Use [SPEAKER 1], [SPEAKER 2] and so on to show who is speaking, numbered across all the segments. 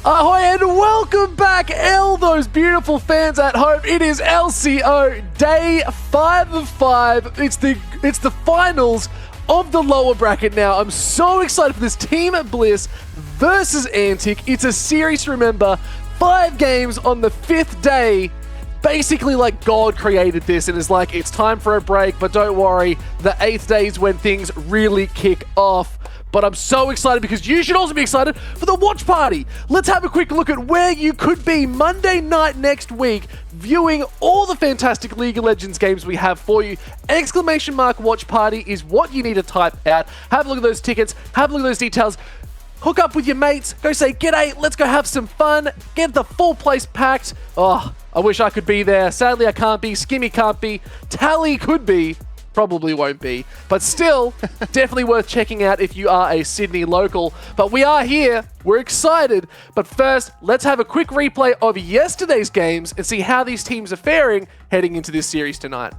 [SPEAKER 1] Ahoy and welcome back, those beautiful fans at home. It is LCO day 5 of 5. It's the finals of the lower bracket now. I'm so excited for this team at Bliss versus Antic. It's a series to remember. 5 games on the 5th day. Basically, like, God created this and is like, it's time for a break, but don't worry, the 8th day is when things really kick off. But I'm so excited because you should also be excited for the watch party. Let's have a quick look at where you could be Monday night next week, viewing all the fantastic League of Legends games we have for you. Exclamation mark watch party is what you need to type out. Have a look at those tickets, have a look at those details. Hook up with your mates, go say, g'day, let's go have some fun, get the full place packed. Oh, I wish I could be there. Sadly, I can't be. Skimmy can't be. Tally could be. Probably won't be. But still, definitely worth checking out if you are a Sydney local. But we are here. We're excited. But first, let's have a quick replay of yesterday's games and see how these teams are faring heading into this series tonight.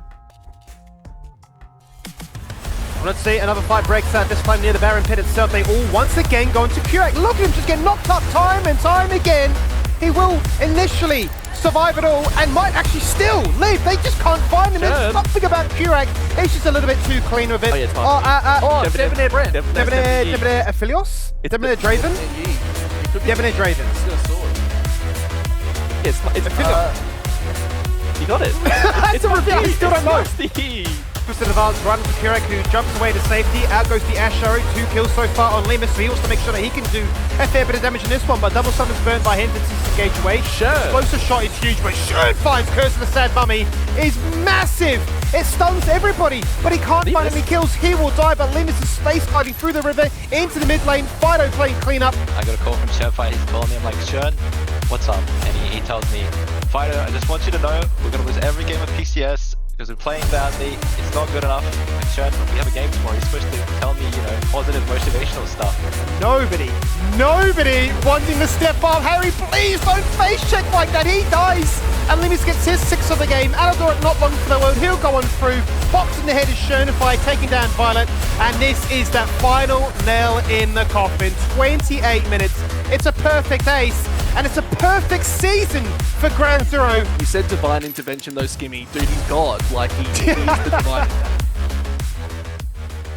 [SPEAKER 2] Let's see, another fight breaks out, this time near the Baron Pit itself. They all once again go into Curate. Look at him just get knocked up time and time again. He will initially survive it all and might actually still live. They just can't find him. There's something about Curate. He's just a little bit too clean with it.
[SPEAKER 1] Debonair Brand.
[SPEAKER 2] Debonair Aphelios? Debonair Draven? Debonair Draven.
[SPEAKER 3] He's got a sword. It's
[SPEAKER 2] Aphelios.
[SPEAKER 3] you got it.
[SPEAKER 2] It's a reveal. I still don't know.
[SPEAKER 3] It's
[SPEAKER 2] An advanced run for Kurek, who jumps away to safety. Out goes the Ash Arrow, 2 kills so far on Limus, so he wants to make sure that he can do a fair bit of damage in this one, but double summons burnt by him, since he's engaged away. Explosive shot is huge, but Shern finds Curse of the Sad Mummy is massive! It stuns everybody, but he can't find any kills. He will die, but Limus is space gliding through the river into the mid lane. Fido playing cleanup.
[SPEAKER 4] I got a call from Sherfire, he's calling me, I'm like, Shern, what's up? And he tells me, Fido, I just want you to know, we're gonna lose every game of PCS, because we're playing badly, it's not good enough. And Shern, we have a game tomorrow, he's supposed to tell me, you know, positive motivational stuff.
[SPEAKER 2] Nobody wanting to step up. Harry, please don't face check like that, he dies. And Limus gets his 6th of the game. Alador not long for the world, he'll go on through. Box in the head is Shernify, taking down Violet. And this is that final nail in the coffin. 28 minutes, it's a perfect ace. And it's a perfect season for Ground Zero.
[SPEAKER 1] You said divine intervention though, Skimmy. Dude, he's God. Like, he's the divine.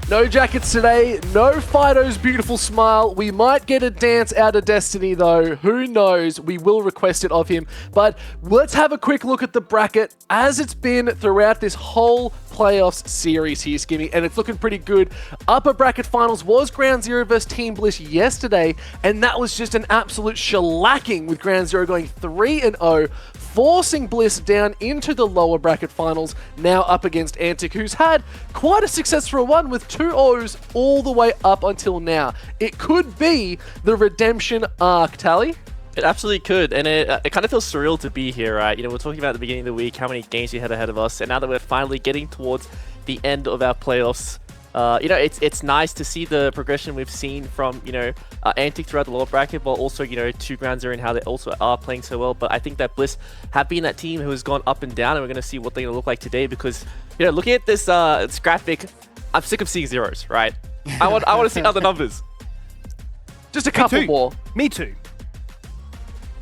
[SPEAKER 1] No jackets today, no Fido's beautiful smile. We might get a dance out of Destiny though. Who knows? We will request it of him. But let's have a quick look at the bracket as it's been throughout this whole playoffs series here, Skimmy, and it's looking pretty good. Upper bracket finals was Ground Zero versus Team Bliss yesterday, and that was just an absolute shellacking with Ground Zero going 3-0, forcing Bliss down into the lower bracket finals, now up against Antic, who's had quite a successful run with 2 O's all the way up until now. It could be the redemption arc, Tally.
[SPEAKER 3] It absolutely could, and it kind of feels surreal to be here, right? You know, we're talking about at the beginning of the week, how many games we had ahead of us, and now that we're finally getting towards the end of our playoffs, you know, it's nice to see the progression we've seen from, you know, Antic throughout the lower bracket, but also, you know, to Ground Zero and how they also are playing so well. But I think that Bliss have been that team who has gone up and down, and we're going to see what they're going to look like today because, you know, looking at this graphic, I'm sick of seeing zeros, right? I want to see other numbers.
[SPEAKER 1] Just a couple more.
[SPEAKER 2] Me too.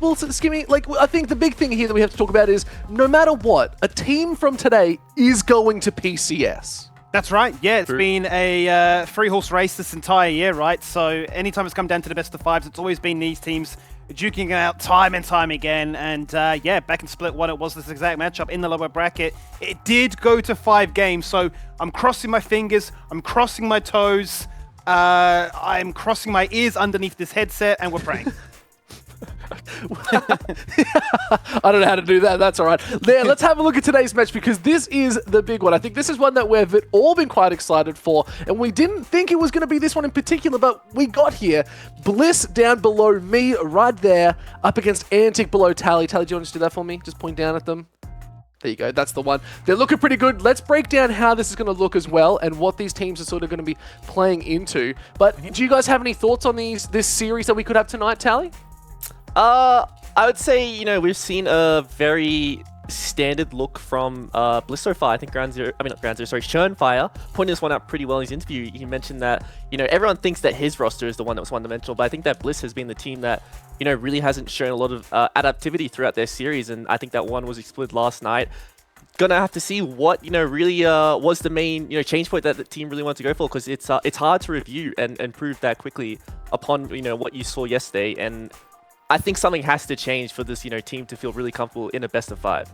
[SPEAKER 1] Well, so, Skimmy, like, I think the big thing here that we have to talk about is no matter what, a team from today is going to PCS.
[SPEAKER 2] That's right. Yeah, it's been a 3-horse race this entire year, right? So anytime it's come down to the best of 5s, it's always been these teams duking it out time and time again. And yeah, back in Split 1, it was this exact matchup in the lower bracket. It did go to 5 games, so I'm crossing my fingers, I'm crossing my toes, I'm crossing my ears underneath this headset, and we're praying.
[SPEAKER 1] I don't know how to do that. That's all right. There, let's have a look at today's match because this is the big one. I think this is one that we've all been quite excited for, and we didn't think it was going to be this one in particular, but we got here. Bliss down below me right there, up against Antic below Tally. Tally, do you want to do that for me? Just point down at them. There you go. That's the one. They're looking pretty good. Let's break down how this is going to look as well and what these teams are sort of going to be playing into. But do you guys have any thoughts on this series that we could have tonight, Tally?
[SPEAKER 3] I would say, you know, we've seen a very standard look from Bliss so far. I think Schönfire pointed this one out pretty well in his interview. He mentioned that, you know, everyone thinks that his roster is the one that was one-dimensional, but I think that Bliss has been the team that, you know, really hasn't shown a lot of adaptivity throughout their series, and I think that one was exploited last night. Gonna have to see what, you know, really was the main, you know, change point that the team really wanted to go for, because it's hard to review and prove that quickly upon, you know, what you saw yesterday. And I think something has to change for this, you know, team to feel really comfortable in a best of 5.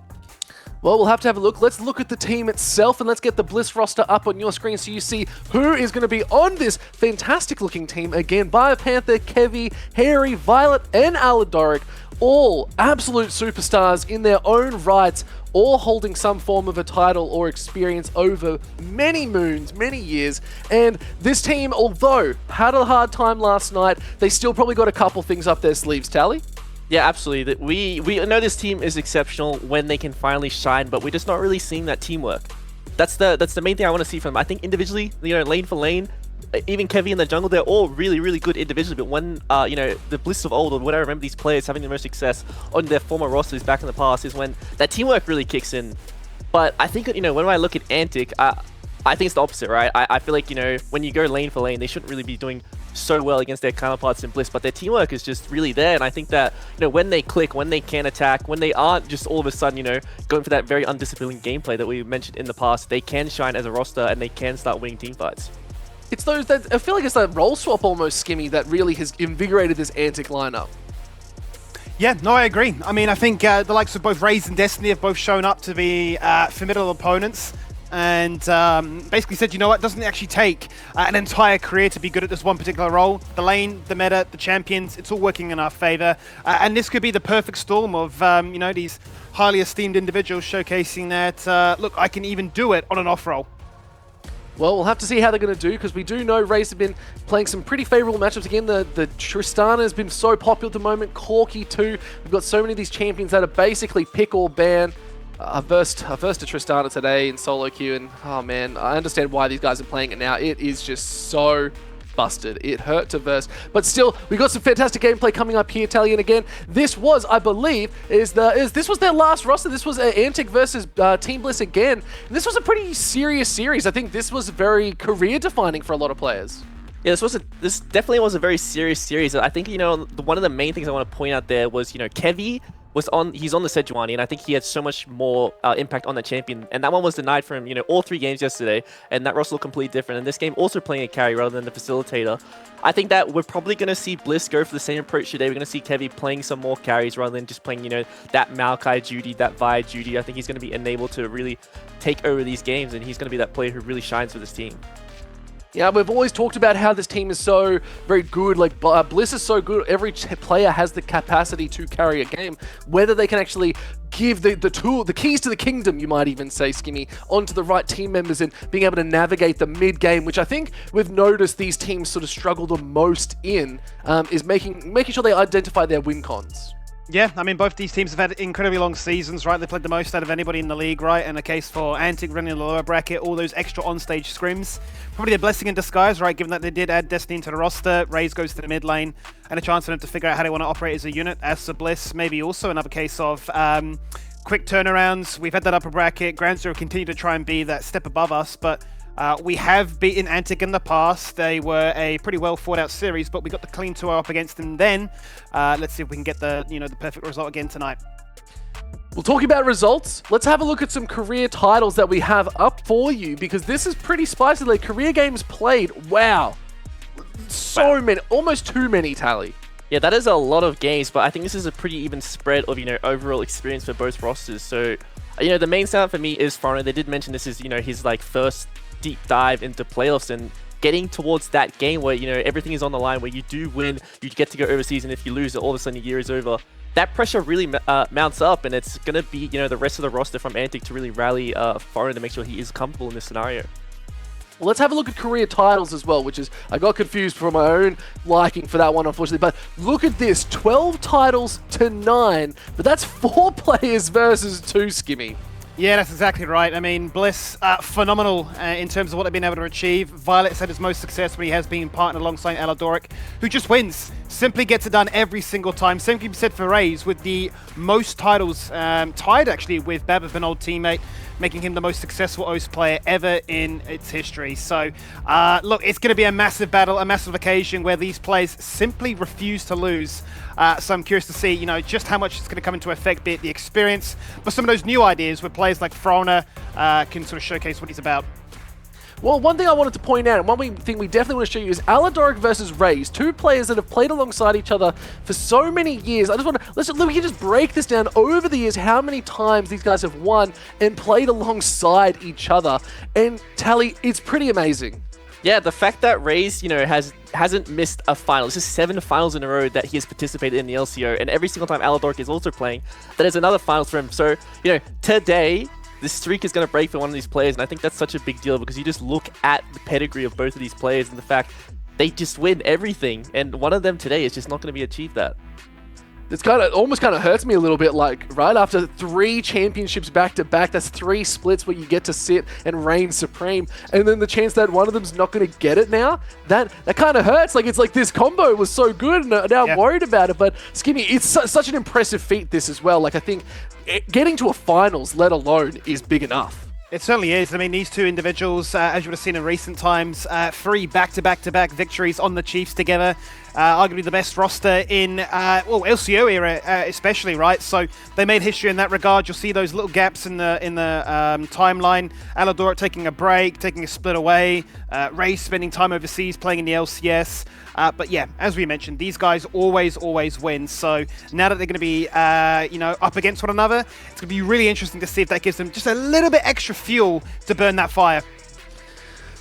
[SPEAKER 1] Well, we'll have to have a look. Let's look at the team itself, and let's get the Bliss roster up on your screen so you see who is going to be on this fantastic-looking team. Again, Biopanther, Kevy, Harry, Violet, and Aladoric, all absolute superstars in their own rights, all holding some form of a title or experience over many moons, many years. And this team, although had a hard time last night, they still probably got a couple things up their sleeves, Tally.
[SPEAKER 3] Yeah, absolutely. We know this team is exceptional when they can finally shine, but we're just not really seeing that teamwork. That's the main thing I want to see from them. I think individually, you know, lane for lane, even Kevy in the jungle, they're all really, really good individually. But when, you know, the Bliss of old, or when I remember these players having the most success on their former rosters back in the past, is when that teamwork really kicks in. But I think, you know, when I look at Antic, I think it's the opposite, right? I feel like, you know, when you go lane for lane, they shouldn't really be doing so well against their counterparts in Bliss, but their teamwork is just really there. And I think that, you know, when they click, when they can attack, when they aren't just all of a sudden, you know, going for that very undisciplined gameplay that we mentioned in the past, they can shine as a roster and they can start winning team fights.
[SPEAKER 1] It's those that I feel like it's that role swap almost, Skimmy, that really has invigorated this Antic lineup.
[SPEAKER 2] Yeah, no, I agree. I mean, I think the likes of both Raze and Destiny have both shown up to be formidable opponents, and basically said, you know what, it doesn't actually take an entire career to be good at this one particular role. The lane, the meta, the champions, it's all working in our favor. And this could be the perfect storm of, you know, these highly esteemed individuals showcasing that, look, I can even do it on an off role.
[SPEAKER 1] Well, we'll have to see how they're going to do, because we do know Raze have been playing some pretty favorable matchups. Again, the Tristana has been so popular at the moment. Corki too. We've got so many of these champions that are basically pick or ban. I versed to Tristana today in solo queue, and oh man, I understand why these guys are playing it now. It is just so busted. It hurt to verse, but still, we got some fantastic gameplay coming up here, Tally. And again, this was, I believe, this was their last roster. This was Antic versus Team Bliss again. And this was a pretty serious series. I think this was very career-defining for a lot of players.
[SPEAKER 3] Yeah, this definitely was a very serious series. I think, you know, one of the main things I want to point out there was, you know, Kevy he's on the Sejuani, and I think he had so much more impact on the champion, and that one was denied from, you know, all 3 games yesterday, and that roster looked completely different, and this game also playing a carry rather than the facilitator. I think that we're probably going to see Bliss go for the same approach today. We're going to see Kevy playing some more carries rather than just playing, you know, that Maokai duty, that Vi duty. I think he's going to be enabled to really take over these games, and he's going to be that player who really shines for this team.
[SPEAKER 1] Yeah, we've always talked about how this team is so very good. Like, Bliss is so good. Every player has the capacity to carry a game. Whether they can actually give the keys to the kingdom, you might even say, Skimmy, onto the right team members and being able to navigate the mid game, which I think we've noticed these teams sort of struggle the most in, is making sure they identify their win cons.
[SPEAKER 2] Yeah, I mean, both these teams have had incredibly long seasons, right? They played the most out of anybody in the league, right? And a case for Antic running the lower bracket, all those extra on-stage scrims. Probably a blessing in disguise, right? Given that they did add Destiny into the roster, Raze goes to the mid lane, and a chance for them to figure out how they want to operate as a unit. As for Bliss, maybe also another case of quick turnarounds. We've had that upper bracket. Ground Zero continue to try and be that step above us, but we have beaten Antic in the past. They were a pretty well thought out series, but we got the clean 2-0 up against them then. Let's see if we can get the perfect result again tonight.
[SPEAKER 1] Well, talking about results, let's have a look at some career titles that we have up for you, because this is pretty spicy. Like, career games played, wow. So many, almost too many, Tally.
[SPEAKER 3] Yeah, that is a lot of games, but I think this is a pretty even spread of, you know, overall experience for both rosters. So, you know, the main standout for me is Foreigner. They did mention this is, you know, his like first deep dive into playoffs, and getting towards that game where, you know, everything is on the line, where you do win, you get to go overseas, and if you lose, all of a sudden your year is over. That pressure really mounts up, and it's going to be, you know, the rest of the roster from Antic to really rally Foreigner to make sure he is comfortable in this scenario.
[SPEAKER 1] Well, let's have a look at career titles as well, which is, I got confused for my own liking for that one, unfortunately. But look at this, 12 titles to 9, but that's 4 players versus 2, Skimmy.
[SPEAKER 2] Yeah, that's exactly right. I mean, Bliss, phenomenal in terms of what they've been able to achieve. Violet's had his most success when he has been partnered alongside Aladoric, who just wins. Simply gets it done every single time. Same can be said for Raze, with the most titles, tied actually with Babbitt, an old teammate, making him the most successful OS player ever in its history. So, look, it's going to be a massive battle, a massive occasion where these players simply refuse to lose. So I'm curious to see, you know, just how much it's going to come into effect, be it the experience, but some of those new ideas where players like Frona can sort of showcase what he's about.
[SPEAKER 1] Well, one thing I wanted to point out, and one thing we definitely want to show you is Aladoric versus Raze, two players that have played alongside each other for so many years. I just want to, we can just break this down over the years, how many times these guys have won and played alongside each other. And Tally, it's pretty amazing.
[SPEAKER 3] Yeah, the fact that Raze, you know, hasn't missed a final. This is 7 finals in a row that he has participated in the LCO, and every single time Aladoric is also playing, that is another finals for him. So, you know, today, this streak is going to break for one of these players, and I think that's such a big deal because you just look at the pedigree of both of these players and the fact they just win everything, and one of them today is just not going to be achieved that.
[SPEAKER 1] It's almost kind of hurts me a little bit, like, right after 3 championships back-to-back, that's 3 splits where you get to sit and reign supreme, and then the chance that one of them's not going to get it now, that kind of hurts. Like, it's like this combo was so good, and now I'm worried about it, but Skinny, it's such an impressive feat, this as well. Like, I think getting to a finals, let alone, is big enough.
[SPEAKER 2] It certainly is. I mean, these two individuals, as you would have seen in recent times, 3 back-to-back-to-back victories on the Chiefs together. Arguably the best roster in, LCO era especially, right? So they made history in that regard. You'll see those little gaps in the timeline. Aladoric taking a break, taking a split away. Raze spending time overseas playing in the LCS. But yeah, as we mentioned, these guys always win. So now that they're going to be, up against one another, it's going to be really interesting to see if that gives them just a little bit extra fuel to burn that fire.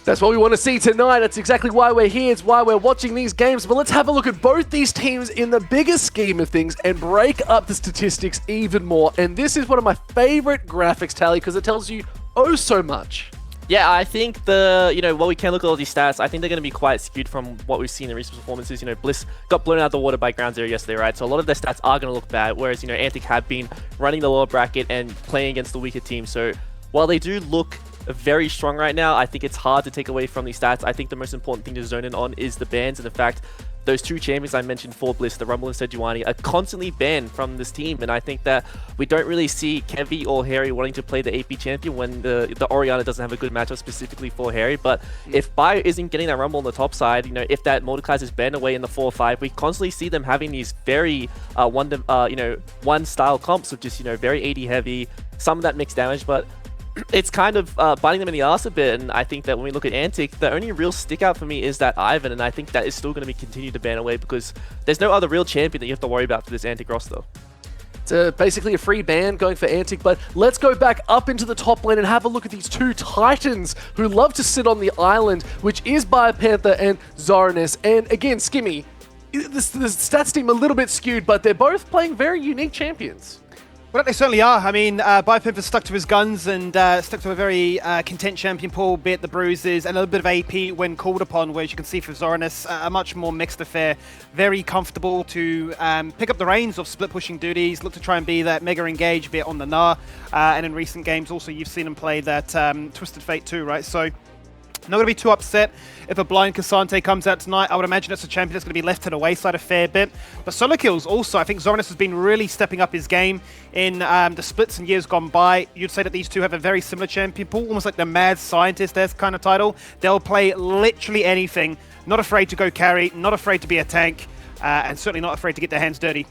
[SPEAKER 1] That's what we want to see tonight. That's exactly why we're here. It's why we're watching these games. But let's have a look at both these teams in the bigger scheme of things and break up the statistics even more. And this is one of my favorite graphics, Tally, because it tells you oh so much.
[SPEAKER 3] Yeah, I think while we can look at all these stats, I think they're going to be quite skewed from what we've seen in recent performances. You know, Bliss got blown out of the water by Ground Zero yesterday, right? So a lot of their stats are going to look bad, whereas, you know, Antic have been running the lower bracket and playing against the weaker team. So while they do look very strong right now, I think it's hard to take away from these stats. I think the most important thing to zone in on is the bans, and the fact those 2 champions I mentioned for Bliss, the Rumble and Sejuani, are constantly banned from this team, and I think that we don't really see Kevy or Harry wanting to play the AP champion when the Orianna doesn't have a good matchup specifically for Harry. But if Bio isn't getting that Rumble on the top side, you know, if that Mordekaiser is banned away in the 4 or 5, we constantly see them having these very one style comps of just, you know, very AD heavy, some of that mixed damage, but it's kind of biting them in the ass a bit. And I think that when we look at Antic, the only real stick out for me is that Ivan, and I think that is still going to be continued to ban away because there's no other real champion that you have to worry about for this Antic roster.
[SPEAKER 1] It's basically a free ban going for Antic, but let's go back up into the top lane and have a look at these 2 titans who love to sit on the island, which is Biopanther and Zoranus. And again, Skimmy, the stats team a little bit skewed, but they're both playing very unique champions.
[SPEAKER 2] Well, they certainly are. I mean, Biopimp has stuck to his guns and stuck to a very content champion pool, be it the bruises and a little bit of AP when called upon, whereas you can see for Zoranus, a much more mixed affair. Very comfortable to pick up the reins of split pushing duties, look to try and be that mega engage, be it on the Gnar, and in recent games also you've seen him play that Twisted Fate too, right? So not going to be too upset if a blind Cassante comes out tonight. I would imagine it's a champion that's going to be left to the wayside a fair bit. But solo kills also, I think Zoranus has been really stepping up his game in the splits and years gone by. You'd say that these two have a very similar champion pool, almost like the mad scientist-esque kind of title. They'll play literally anything, not afraid to go carry, not afraid to be a tank, and certainly not afraid to get their hands dirty.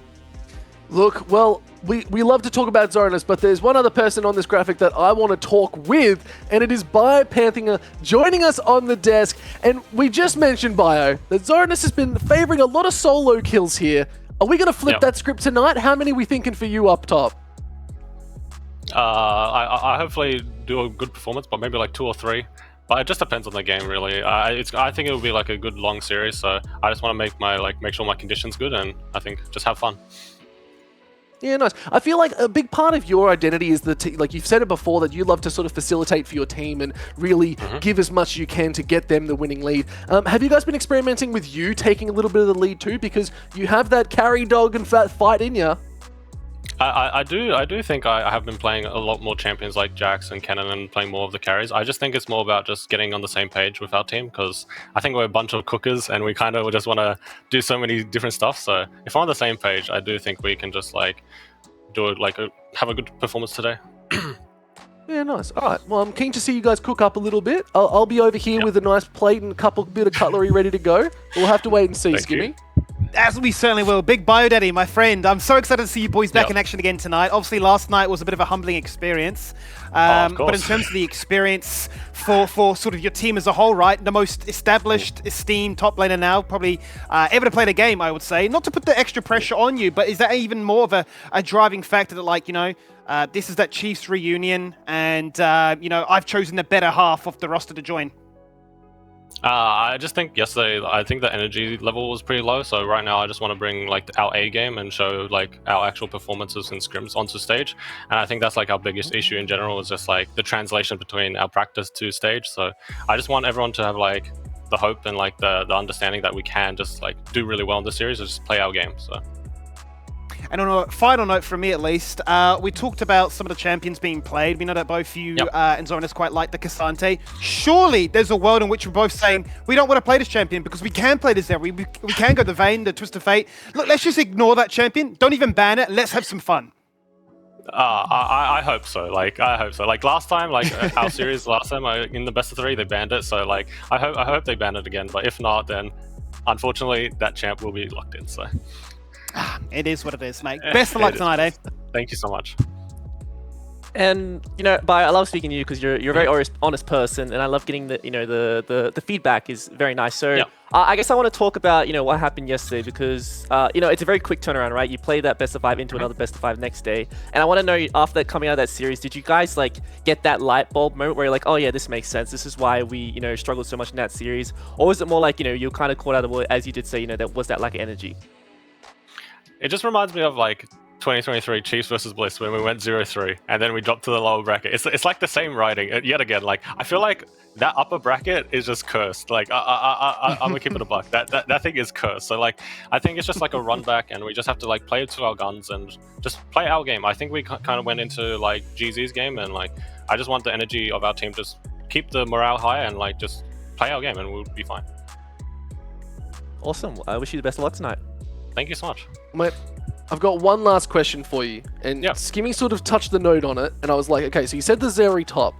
[SPEAKER 1] Look, well, we love to talk about Zoranus, but there's one other person on this graphic that I want to talk with, and it is Bio Panthinger joining us on the desk. And we just mentioned, Bio, that Zoranus has been favoring a lot of solo kills here. Are we going to flip that script tonight? How many are we thinking for you up top?
[SPEAKER 5] I hopefully do a good performance, but maybe like 2 or 3. But it just depends on the game, really. I think it will be like a good long series, so I just want to make sure my condition's good, and I think just have fun.
[SPEAKER 1] Yeah, nice. I feel like a big part of your identity is like you've said it before, that you love to sort of facilitate for your team and really give as much as you can to get them the winning lead. Have you guys been experimenting with you taking a little bit of the lead too? Because you have that carry dog and fat fight in you.
[SPEAKER 5] I do think I have been playing a lot more champions like Jax and Kennen and playing more of the carries. I just think it's more about just getting on the same page with our team, because I think we're a bunch of cookers and we kind of just want to do so many different stuff. So if we're on the same page, I do think we can just like do it, like have a good performance today.
[SPEAKER 1] Yeah, nice. All right. Well, I'm keen to see you guys cook up a little bit. I'll be over here with a nice plate and a bit of cutlery ready to go. We'll have to wait and see,
[SPEAKER 5] Thank
[SPEAKER 1] Skimmy.
[SPEAKER 5] you.
[SPEAKER 2] As we certainly will. Big Bio Daddy, my friend. I'm so excited to see you boys back in action again tonight. Obviously, last night was a bit of a humbling experience.
[SPEAKER 5] Of
[SPEAKER 2] but in
[SPEAKER 5] course.
[SPEAKER 2] terms of the experience for sort of your team as a whole, right? The most established, esteemed top laner now, probably ever to play the game, I would say. Not to put the extra pressure on you, but is that even more of a driving factor that, like, you know, this is that Chiefs reunion and, you know, I've chosen the better half of the roster to join?
[SPEAKER 5] I just think yesterday, I think the energy level was pretty low. So right now, I just want to bring like our A game and show like our actual performances in scrims onto stage. And I think that's like our biggest issue in general, is just like the translation between our practice to stage. So I just want everyone to have like the hope and like the understanding that we can just like do really well in the series and just play our game. So.
[SPEAKER 2] And on a final note from me, at least, we talked about some of the champions being played. We know that both you and Zonas quite like the Cassante. Surely there's a world in which we're both saying we don't want to play this champion because we can play this Zeri. We can go the Vayne, the Twist of Fate. Look, let's just ignore that champion. Don't even ban it. Let's have some fun.
[SPEAKER 5] I hope so. Like I hope so. Like last time, like our series last time in the best of 3, they banned it. So like I hope they ban it again. But if not, then unfortunately that champ will be locked in. So.
[SPEAKER 2] It is what it is, mate. Best of luck tonight, eh?
[SPEAKER 5] Thank you so much.
[SPEAKER 3] And you know, Bai, I love speaking to you because you're a very honest person, and I love getting the the feedback is very nice. So I guess I want to talk about what happened yesterday, because it's a very quick turnaround, right? You play that best of 5 into another best of 5 next day, and I want to know, after that, coming out of that series, did you guys like get that light bulb moment where you're like, oh yeah, this makes sense. This is why we struggled so much in that series, or was it more like you're kind of caught out of the blue, as you did say, that was that lack of energy?
[SPEAKER 5] It just reminds me of like 2023 Chiefs versus Bliss when we went 0-3 and then we dropped to the lower bracket. It's like the same writing yet again. Like I feel like that upper bracket is just cursed. Like I'm gonna keep it a buck. That thing is cursed. So like I think it's just like a run back, and we just have to like play to our guns and just play our game. I think we kind of went into like GZ's game, and like I just want the energy of our team, just keep the morale high and like just play our game, and we'll be fine.
[SPEAKER 3] Awesome. I wish you the best of luck tonight.
[SPEAKER 5] Thank you so much.
[SPEAKER 1] Mate, I've got one last question for you. And Skimmy sort of touched the note on it, and I was like, okay, so you said the Zeri top.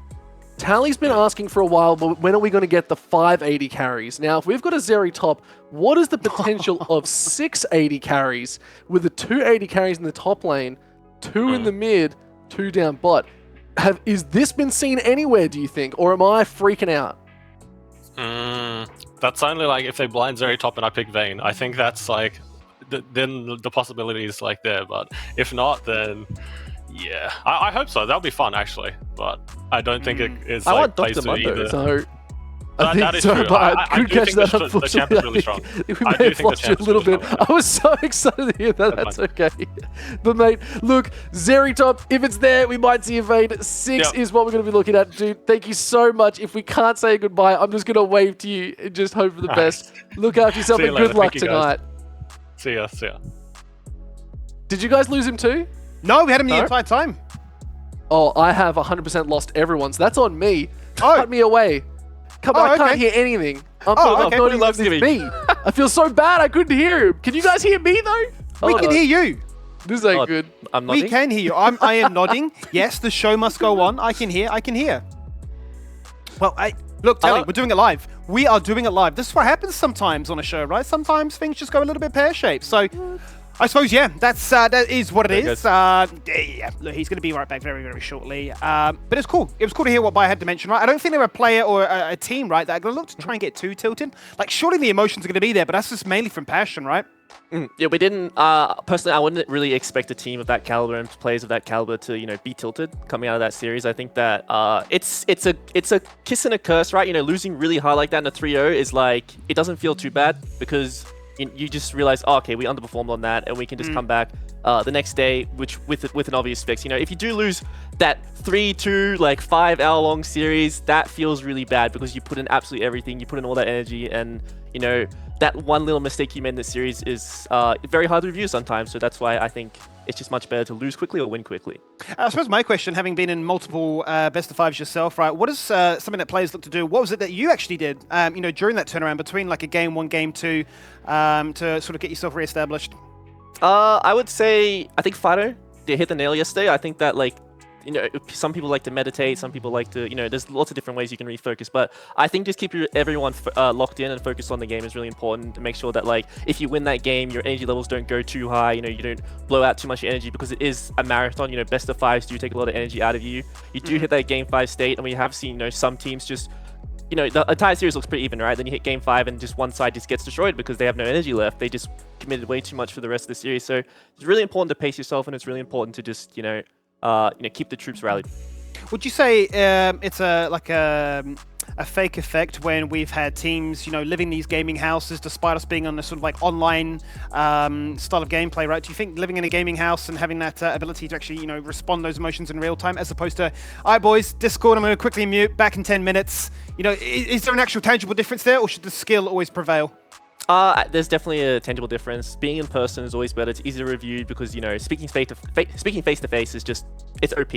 [SPEAKER 1] Tally's been asking for a while, but when are we going to get the 580 carries? Now, if we've got a Zeri top, what is the potential of 680 carries with the 280 carries in the top lane, 2 in the mid, 2 down bot? Is this been seen anywhere, do you think? Or am I freaking out?
[SPEAKER 5] That's only like if they blind Zeri top and I pick Vayne. I think that's like... then the possibility is like there, but if not, then yeah, I hope so. That'll be fun actually, but I don't think it's
[SPEAKER 1] I
[SPEAKER 5] like
[SPEAKER 1] want
[SPEAKER 5] plays
[SPEAKER 1] Dr.
[SPEAKER 5] to
[SPEAKER 1] Mundo,
[SPEAKER 5] either.
[SPEAKER 1] so I think
[SPEAKER 5] that is
[SPEAKER 1] so,
[SPEAKER 5] true.
[SPEAKER 1] but I could
[SPEAKER 5] do
[SPEAKER 1] catch
[SPEAKER 5] think
[SPEAKER 1] that.
[SPEAKER 5] the champ is really strong.
[SPEAKER 1] We
[SPEAKER 5] I
[SPEAKER 1] may
[SPEAKER 5] do
[SPEAKER 1] have
[SPEAKER 5] think the
[SPEAKER 1] lost you a
[SPEAKER 5] champ is
[SPEAKER 1] little
[SPEAKER 5] really
[SPEAKER 1] bit.
[SPEAKER 5] strong.
[SPEAKER 1] I was so excited to hear that. That's okay. But mate, look, Zeri top, if it's there, we might see a Vayne. 6 is what we're going to be looking at, dude. Thank you so much. If we can't say goodbye, I'm just going to wave to you and just hope for the best. Look after yourself
[SPEAKER 5] See you
[SPEAKER 1] and good
[SPEAKER 5] later.
[SPEAKER 1] luck
[SPEAKER 5] Thank you, guys.
[SPEAKER 1] tonight.
[SPEAKER 5] See ya.
[SPEAKER 1] Did you guys lose him too?
[SPEAKER 2] No, we had him the entire time.
[SPEAKER 1] Oh, I have 100% lost everyone, so that's on me.
[SPEAKER 2] Oh.
[SPEAKER 1] Cut me away. I can't hear anything. I'm
[SPEAKER 2] okay.
[SPEAKER 1] not even
[SPEAKER 3] loves
[SPEAKER 1] it's me. I feel so bad I couldn't hear him. Can you guys hear me though?
[SPEAKER 2] We can hear you.
[SPEAKER 1] This ain't good.
[SPEAKER 3] I'm nodding.
[SPEAKER 2] We can hear you. I am nodding. Yes, the show must go on. I can hear. Well, look, Tally, we're doing it live. We are doing it live. This is what happens sometimes on a show, right? Sometimes things just go a little bit pear-shaped. So, I suppose, that is what it is. Look, he's going to be right back very, very shortly. But it's cool. It was cool to hear what Bai had to mention, right? I don't think they're a player or a team, right, that are going to look to try and get too tilted. Like, surely the emotions are going to be there, but that's just mainly from passion, right?
[SPEAKER 3] Yeah, we didn't. Personally, I wouldn't really expect a team of that caliber and players of that caliber to, be tilted coming out of that series. I think that it's a kiss and a curse, right? Losing really high like that in a 3-0 is like, it doesn't feel too bad because you just realize, oh, okay, we underperformed on that, and we can just come back the next day, which with an obvious fix. If you do lose that 3-2 like 5-hour-long series, that feels really bad because you put in absolutely everything, you put in all that energy, and that one little mistake you made in the series is very hard to review sometimes. So that's why I think it's just much better to lose quickly or win quickly.
[SPEAKER 2] I suppose my question, having been in multiple best of fives yourself, right? What is something that players look to do? What was it that you actually did, during that turnaround between like a game 1, game 2, to sort of get yourself reestablished?
[SPEAKER 3] I would say, I think Fido, they hit the nail yesterday. I think that, like, some people like to meditate, some people like to, there's lots of different ways you can refocus, but I think just keep everyone locked in and focused on the game is really important to make sure that, like, if you win that game, your energy levels don't go too high, you don't blow out too much energy, because it is a marathon. Best of fives do take a lot of energy out of you. You do hit that game 5 state, and we have seen, some teams just, the entire series looks pretty even, right? Then you hit game 5 and just one side just gets destroyed because they have no energy left. They just committed way too much for the rest of the series. So it's really important to pace yourself, and it's really important to just, keep the troops rallied.
[SPEAKER 2] Would you say it's a fake effect when we've had teams, living these gaming houses despite us being on the sort of like online style of gameplay, right? Do you think living in a gaming house and having that ability to actually, respond those emotions in real time, as opposed to, all right, boys, Discord, I'm going to quickly mute, back in 10 minutes. Is there an actual tangible difference there, or should the skill always prevail?
[SPEAKER 3] There's definitely a tangible difference. Being in person is always better. It's easier to review because, speaking face to face is just, it's OP.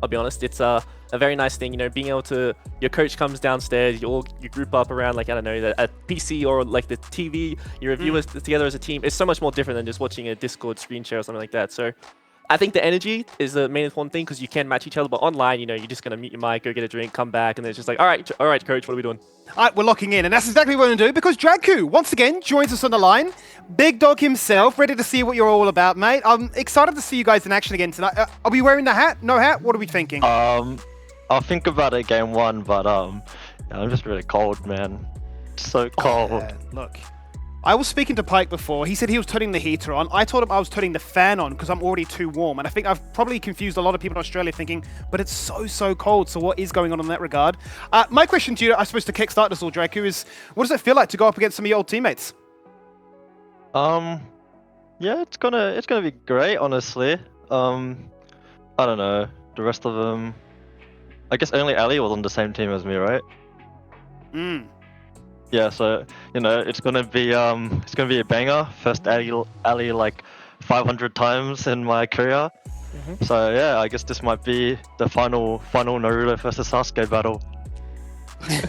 [SPEAKER 3] I'll be honest. It's a very nice thing, being able to, your coach comes downstairs, you group up around, like, I don't know, a PC or like the TV, your reviewers together as a team. It's so much more different than just watching a Discord screen share or something like that. So I think the energy is the main important thing, because you can match each other, but online, you're just going to mute your mic, go get a drink, come back, and then it's just like, all right, coach, what are we doing?
[SPEAKER 2] All right, we're locking in, and that's exactly what we're going to do, because Dragku, once again, joins us on the line. Big dog himself, ready to see what you're all about, mate. I'm excited to see you guys in action again tonight. Are we wearing the hat? No hat? What are we thinking?
[SPEAKER 6] I'll think about it game 1, but I'm just really cold, man. So cold.
[SPEAKER 2] Oh, yeah. Look, I was speaking to Pike before. He said he was turning the heater on. I told him I was turning the fan on because I'm already too warm. And I think I've probably confused a lot of people in Australia thinking, but it's so cold. So what is going on in that regard? My question to you, I suppose, to kickstart this all, Draku, is what does it feel like to go up against some of your old teammates?
[SPEAKER 6] Yeah, it's gonna be great, honestly. I don't know. The rest of them, I guess only Ali was on the same team as me, right? Yeah, so it's gonna be a banger. First Ali like 500 times in my career. So yeah, I guess this might be the final Naruto versus Sasuke battle.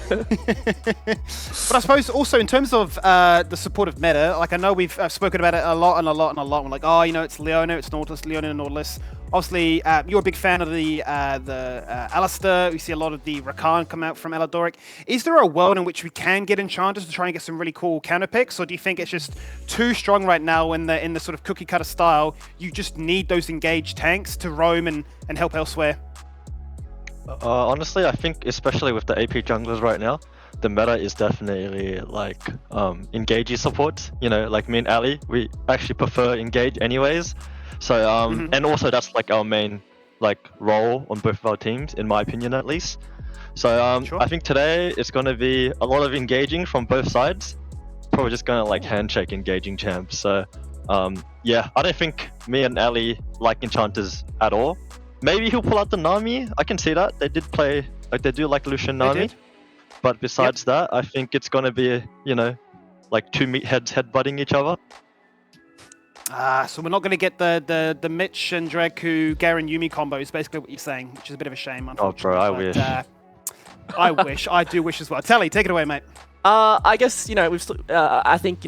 [SPEAKER 2] But I suppose also in terms of the supportive meta, like I know we've spoken about it a lot. We're like, oh, it's Leona, it's Nautilus, Leona and Nautilus. Obviously, you're a big fan of the Alistair. We see a lot of the Rakan come out from Eladoric. Is there a world in which we can get enchanters to try and get some really cool counter picks, or do you think it's just too strong right now in the sort of cookie cutter style? You just need those engaged tanks to roam and help elsewhere.
[SPEAKER 6] Honestly, I think especially with the AP junglers right now, the meta is definitely like engagey support. Like me and Ali, we actually prefer engage anyways. So and also that's like our main like role on both of our teams, in my opinion at least. So
[SPEAKER 2] Sure.
[SPEAKER 6] I think today it's gonna be a lot of engaging from both sides. Probably just gonna like handshake engaging champs. So yeah, I don't think me and Ali like enchanters at all. Maybe he'll pull out the Nami. I can see that. They did play, like they do like Lucian Nami. But besides that, I think it's gonna be, like two meatheads headbutting each other.
[SPEAKER 2] So we're not going to get the Mitch and Draku Garen Yumi combo is basically what you're saying, which is a bit of a shame, unfortunately.
[SPEAKER 6] Oh, bro, I wish.
[SPEAKER 2] I wish. I do wish as well. Telly, take it away, mate.
[SPEAKER 3] I guess, I think,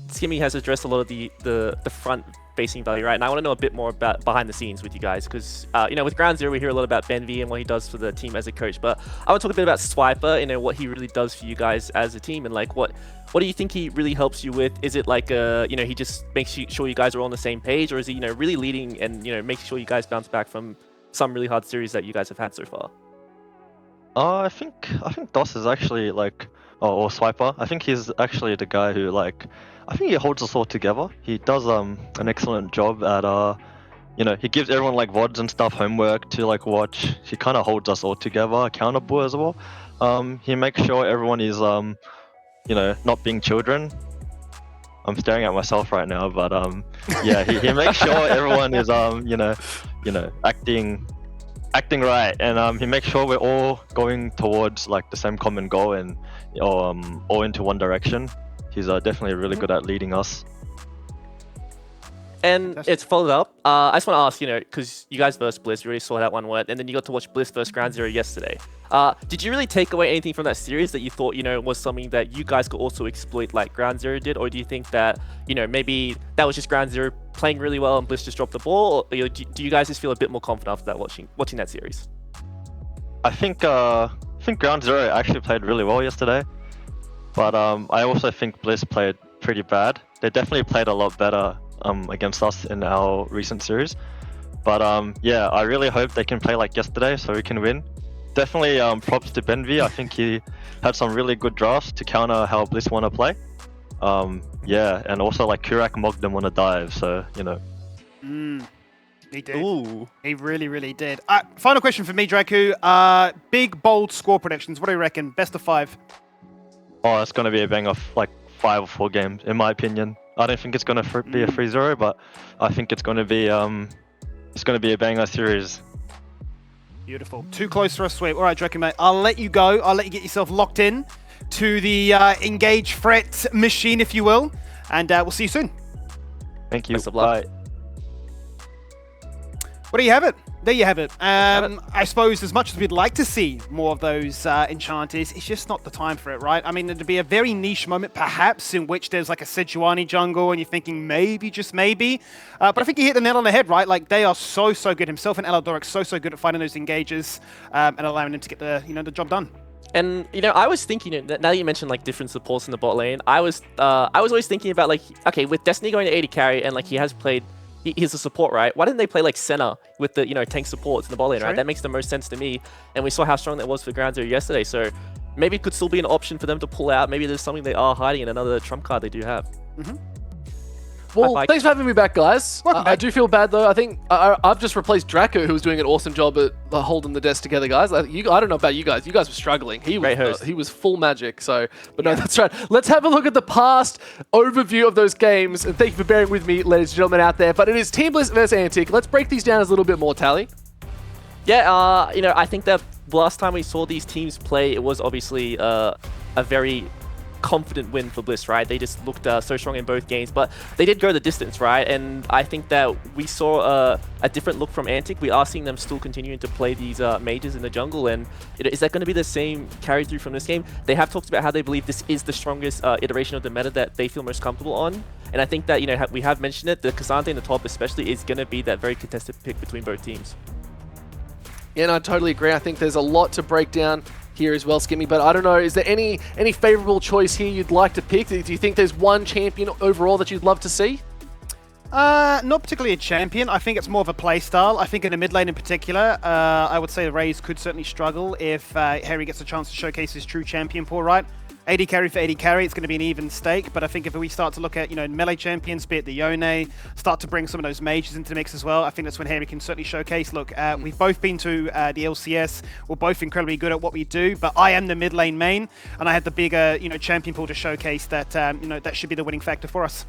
[SPEAKER 3] Skimmy has addressed a lot of the front-facing value, right? And I want to know a bit more about behind the scenes with you guys, because, with Ground Zero, we hear a lot about Ben V and what he does for the team as a coach, but I want to talk a bit about Swiper, what he really does for you guys as a team, and, like, what do you think he really helps you with? Is it like, he just makes sure you guys are all on the same page, or is he, really leading and, making sure you guys bounce back from some really hard series that you guys have had so far?
[SPEAKER 6] I think DOS is actually like, or Swiper. I think he's actually the guy who I think he holds us all together. He does an excellent job at he gives everyone like VODs and stuff, homework to like watch. He kind of holds us all together, accountable as well. He makes sure everyone is not being children. I'm staring at myself right now, but yeah, he makes sure everyone is acting right, and he makes sure we're all going towards like the same common goal and all into one direction. He's definitely really good at leading us.
[SPEAKER 3] And it's followed up. I just want to ask, because you guys versus Bliss, you already saw how that one went, and then you got to watch Bliss versus Ground Zero yesterday. Did you really take away anything from that series that you thought, was something that you guys could also exploit like Ground Zero did? Or do you think that, maybe that was just Ground Zero playing really well and Bliss just dropped the ball? Or, do you guys just feel a bit more confident after that watching that series?
[SPEAKER 6] I think Ground Zero actually played really well yesterday, but I also think Bliss played pretty bad. They definitely played a lot better against us in our recent series, but yeah, I really hope they can play like yesterday so we can win. Definitely props to Benvi. I think he had some really good drafts to counter how Bliss want to play. Yeah, and also like Kurak mogged them on a dive, so
[SPEAKER 2] He did.
[SPEAKER 3] Ooh.
[SPEAKER 2] He really did. Final question for me, Draku. Big, bold score predictions. What do you reckon? Best of 5?
[SPEAKER 6] Oh, it's going to be a bang of like 5 or 4 games, in my opinion. I don't think it's going to be a 3-0, but I think it's going to be a banger series.
[SPEAKER 2] Beautiful. Too close for a sweep. All right, Draku, mate. I'll let you go. I'll let you get yourself locked in to the engage threat machine, if you will. And we'll see you soon.
[SPEAKER 6] Thank you.
[SPEAKER 3] Best of luck.
[SPEAKER 6] Bye.
[SPEAKER 2] Well, there you have it. There you have it. I suppose as much as we'd like to see more of those enchanters, it's just not the time for it, right? I mean, it'd be a very niche moment, perhaps, in which there's like a Sejuani jungle and you're thinking maybe, just maybe. But I think you hit the nail on the head, right? Like, they are so good. Himself and Eladoric so good at finding those engages and allowing them to get the, the job done.
[SPEAKER 3] And I was thinking, now that you mentioned like different supports in the bot lane, I was always thinking about like, okay, with Destiny going to AD carry and like he has played, he's a support, right? Why didn't they play like Senna with the tank supports in the bot lane, right? That makes the most sense to me. And we saw how strong that was for Ground Zero yesterday. So maybe it could still be an option for them to pull out. Maybe there's something they are hiding in another trump card they do have.
[SPEAKER 1] Well, thanks for having me back, guys. I do feel bad, though. I think I've just replaced Draco, who was doing an awesome job at holding the desk together, guys. I don't know about you guys. You guys were struggling. He was full magic. So, but no, that's right. Let's have a look at the past overview of those games. And thank you for bearing with me, ladies and gentlemen out there. But it is Team Bliss versus Antic. Let's break these down as a little bit more, Tally.
[SPEAKER 3] Yeah, I think that last time we saw these teams play, it was obviously a very confident win for Bliss, right? They just looked so strong in both games, but they did go the distance, right? And I think that we saw a different look from Antic. We are seeing them still continuing to play these mages in the jungle, and is that going to be the same carry through from this game? They have talked about how they believe this is the strongest iteration of the meta that they feel most comfortable on, and I think that we have mentioned it, the K'Sante in the top especially is going to be that very contested pick between both teams.
[SPEAKER 1] Yeah, no, I totally agree. I think there's a lot to break down here as well, Skimmy, but I don't know, is there any favorable choice here you'd like to pick? Do you think there's one champion overall that you'd love to see?
[SPEAKER 2] Not particularly a champion. I think it's more of a play style. I think in the mid lane in particular, I would say the Raze could certainly struggle if Harry gets a chance to showcase his true champion pool, right? AD carry for AD carry, it's going to be an even stake, but I think if we start to look at, melee champions, be it the Yone, start to bring some of those mages into the mix as well, I think that's when Harry can certainly showcase. Look, we've both been to the LCS, we're both incredibly good at what we do, but I am the mid lane main, and I had the bigger, champion pool to showcase that, that should be the winning factor for us.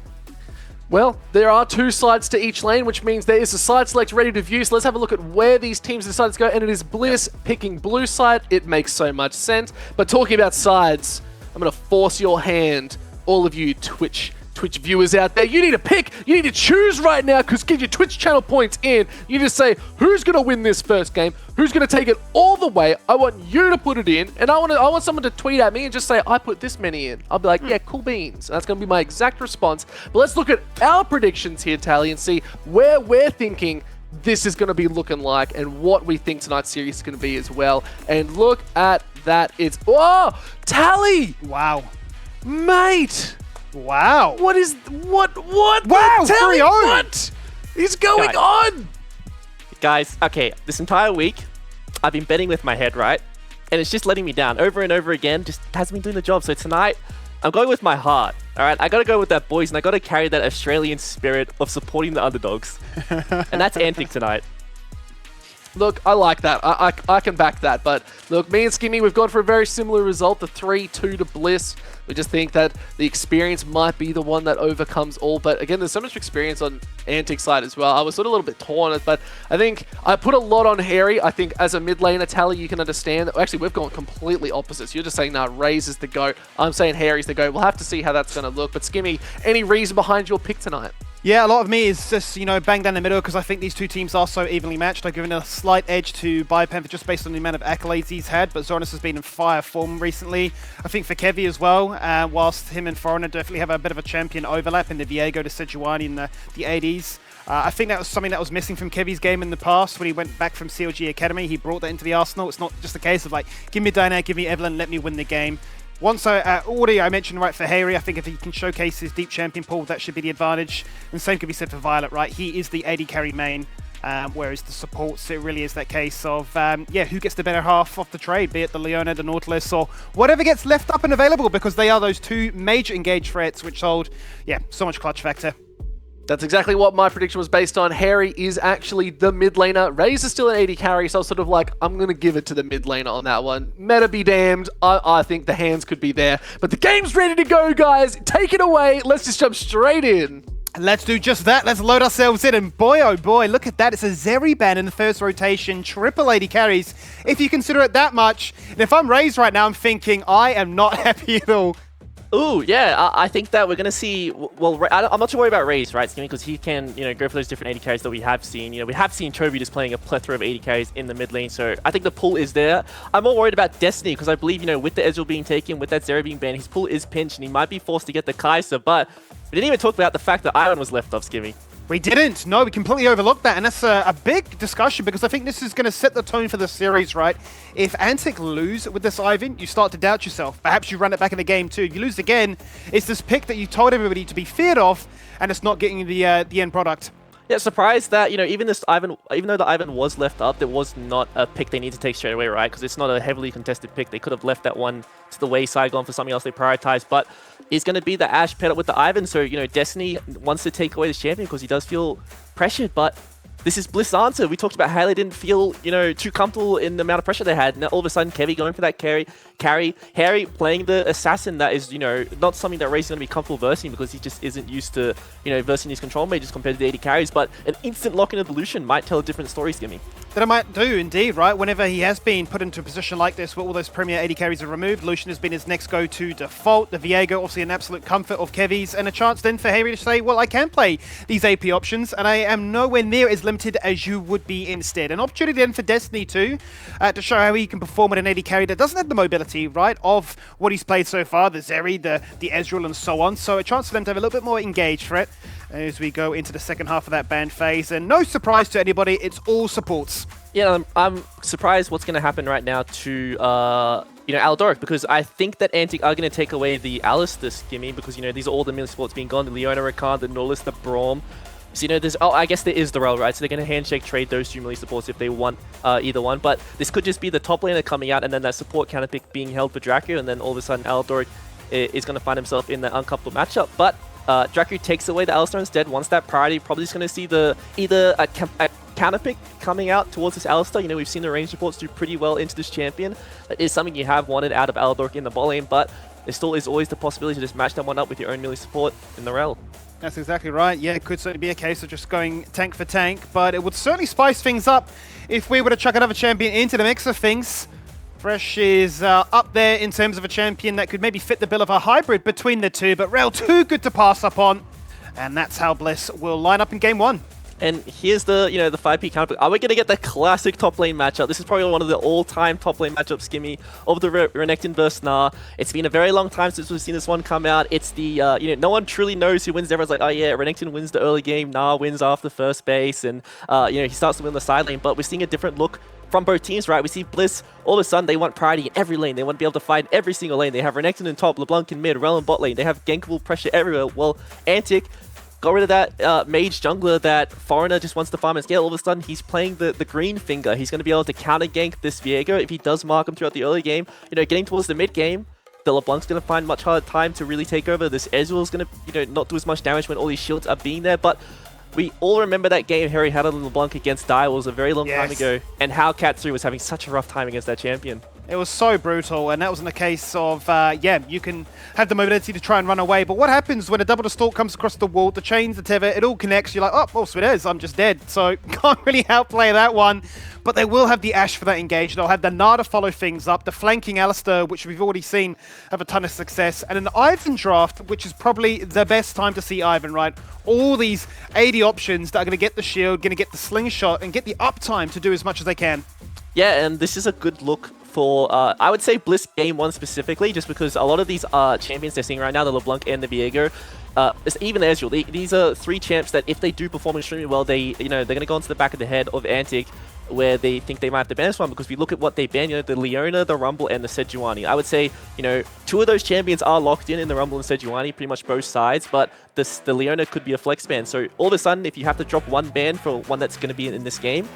[SPEAKER 1] Well, there are 2 sides to each lane, which means there is a side select ready to view. So let's have a look at where these teams decided to go, and it is Bliss picking blue side. It makes so much sense. But talking about sides, I'm going to force your hand, all of you Twitch viewers out there. You need to pick, you need to choose right now, because give your Twitch channel points in. You just say, who's going to win this first game? Who's going to take it all the way? I want you to put it in, and I want someone to tweet at me and just say, I put this many in. I'll be like, yeah, cool beans. And that's going to be my exact response. But let's look at our predictions here, Tally, and see where we're thinking this is going to be looking like and what we think tonight's series is going to be as well. And look at that. It's... Oh! Tally!
[SPEAKER 2] Wow.
[SPEAKER 1] Mate!
[SPEAKER 2] Wow.
[SPEAKER 1] What is... What?
[SPEAKER 2] Wow,
[SPEAKER 1] Tally,
[SPEAKER 2] 3-0.
[SPEAKER 1] what is going on?
[SPEAKER 3] Guys, okay, this entire week, I've been betting with my head, right? And it's just letting me down over and over again, just hasn't been doing the job. So tonight, I'm going with my heart, all right? I got to go with that, boys, and I got to carry that Australian spirit of supporting the underdogs. And that's Antic tonight.
[SPEAKER 1] Look, I like that. I can back that. But look, me and Skimmy, we've gone for a very similar result, the 3-2 to Bliss. We just think that the experience might be the one that overcomes all. But again, there's so much experience on Antic's side as well. I was sort of a little bit torn, but I think I put a lot on Harry. I think as a mid laner, Tally, you can understand that. Actually, we've gone completely opposites. You're just saying, nah, Raze is the GOAT. I'm saying Harry's the GOAT. We'll have to see how that's going to look. But Skimmy, any reason behind your pick tonight?
[SPEAKER 2] Yeah, a lot of me is just, bang down the middle because I think these two teams are so evenly matched. I've given a slight edge to Biopanther just based on the amount of accolades he's had, but Zoranus has been in fire form recently. I think for Kevy as well, whilst him and Foreigner definitely have a bit of a champion overlap in the Viego to Sejuani in the 80s. I think that was something that was missing from Kevy's game in the past when he went back from CLG Academy. He brought that into the arsenal. It's not just a case of like, give me Diana, give me Evelyn, let me win the game. Once already I mentioned right for Harry, I think if he can showcase his deep champion pool, that should be the advantage. And same can be said for Violet, right? He is the AD carry main, whereas the supports, it really is that case of, who gets the better half of the trade, be it the Leona, the Nautilus, or whatever gets left up and available, because they are those two major engaged threats which hold, so much clutch factor.
[SPEAKER 1] That's exactly what my prediction was based on. Harry is actually the mid laner. Raze is still an AD carry, so I was sort of like, I'm going to give it to the mid laner on that one. Meta be damned. I think the hands could be there. But the game's ready to go, guys. Take it away. Let's just jump straight in.
[SPEAKER 2] Let's do just that. Let's load ourselves in. And boy, oh boy, look at that. It's a Zeri ban in the first rotation. Triple AD carries, if you consider it that much. And if I'm Raze right now, I'm thinking, I am not happy at all.
[SPEAKER 3] Ooh, yeah, I think that we're going to see, well, I'm not too worried about Raze, right, because he can, go for those different AD carries that we have seen. We have seen Toby just playing a plethora of AD carries in the mid lane, so I think the pull is there. I'm more worried about Destiny, because I believe, with the Ezreal being taken, with that Zeri being banned, his pull is pinched, and he might be forced to get the Kai'Sa, but we didn't even talk about the fact that Ivan was left off, Skimmy.
[SPEAKER 2] We didn't. No, we completely overlooked that. And that's a big discussion because I think this is going to set the tone for the series, right? If Antic lose with this Ivan, you start to doubt yourself. Perhaps you run it back in the game too. You lose again, it's this pick that you told everybody to be feared of, and it's not getting the end product.
[SPEAKER 3] Yeah, surprised that, even this Ivan, even though the Ivan was left up, there was not a pick they need to take straight away, right? Because it's not a heavily contested pick. They could have left that one to the wayside, gone for something else they prioritized, but it's going to be the Ashe paired up with the Ivan, so, Destiny wants to take away this champion because he does feel pressured, but this is Bliss' answer. We talked about how they didn't feel, too comfortable in the amount of pressure they had. Now, all of a sudden, Kevy going for that carry, Harry playing the assassin that is, not something that Raze is going to be comfortable versing because he just isn't used to, versing these control mages compared to the AD carries, but an instant lock-in evolution might tell a different story, Skimmy.
[SPEAKER 2] That it might do, indeed, right? Whenever he has been put into a position like this where all those premier AD carries are removed, Lucian has been his next go-to default. The Viego, obviously an absolute comfort of Kevy's, and a chance then for Harry to say, well, I can play these AP options, and I am nowhere near as limited as you would be instead. An opportunity then for Destiny too, to show how he can perform with an AD carry that doesn't have the mobility, right, of what he's played so far, the Zeri, the Ezreal, and so on. So a chance for them to have a little bit more engaged threat as we go into the second half of that ban phase. And no surprise to anybody, it's all supports.
[SPEAKER 3] Yeah, I'm surprised what's going to happen right now to, Aldoric, because I think that Antic are going to take away the Alistar, Skimmy, because, these are all the melee supports being gone, the Leona, Rakan, the Nautilus, the Braum. So, there's, I guess there is the Rel, right? So they're going to handshake trade those two melee supports if they want either one. But this could just be the top laner coming out and then that support counter pick being held for Dracu, and then all of a sudden Aldoric is going to find himself in that uncoupled matchup. But Dracu takes away the Alistar instead, wants that priority, probably just going to see either a counter pick coming out towards this Alistar. We've seen the range supports do pretty well into this champion. That is something you have wanted out of Aldoric in the bot lane, but there still is always the possibility to just match that one up with your own melee support in the Rel.
[SPEAKER 2] That's exactly right. Yeah, it could certainly be a case of just going tank for tank, but it would certainly spice things up if we were to chuck another champion into the mix of things. Fresh is up there in terms of a champion that could maybe fit the bill of a hybrid between the two, but Rel too good to pass up on. And that's how Bliss will line up in game one.
[SPEAKER 3] And here's the, the 5P counter. Are we going to get the classic top lane matchup? This is probably one of the all-time top lane matchups, Skimmy, of the Renekton versus Gnar. It's been a very long time since we've seen this one come out. It's the, no one truly knows who wins. Everyone's like, oh yeah, Renekton wins the early game, Gnar wins after first base, and, he starts to win the side lane. But we're seeing a different look from both teams, right? We see Bliss, all of a sudden, they want priority in every lane. They want to be able to fight in every single lane. They have Renekton in top, LeBlanc in mid, Rel in bot lane. They have gankable pressure everywhere. Well, Antic got rid of that mage jungler that Foreigner just wants to farm and scale. All of a sudden, he's playing the green finger. He's going to be able to counter gank this Viego if he does mark him throughout the early game. Getting towards the mid game, the LeBlanc's going to find much harder time to really take over. This Ezreal's going to, not do as much damage when all these shields are being there, but we all remember that game Harry had on LeBlanc against Dire was a very long time ago, and how Cat3 was having such a rough time against that champion.
[SPEAKER 2] It was so brutal, and that wasn't a case of, yeah, you can have the mobility to try and run away, but what happens when a double distort comes across the wall, the chains, the tether, it all connects, you're like, oh, well, sweet as, I'm just dead, so can't really outplay that one. But they will have the Ashe for that engage, they'll have the Nada follow things up, the flanking Alistar, which we've already seen have a ton of success, and an Ivan draft, which is probably the best time to see Ivan, right? All these AD options that are going to get the shield, going to get the slingshot, and get the uptime to do as much as they can.
[SPEAKER 3] Yeah, and this is a good look for, I would say, Bliss Game 1 specifically, just because a lot of these champions they're seeing right now, the LeBlanc and the Viego, even Ezreal, these are 3 champs that if they do perform extremely well, they're going to go into the back of the head of Antic, where they think they might have to ban this one, because we look at what they ban, the Leona, the Rumble, and the Sejuani. I would say, 2 of those champions are locked in the Rumble and Sejuani, pretty much both sides, but the Leona could be a flex ban. So all of a sudden, if you have to drop one ban for one that's going to be in this game,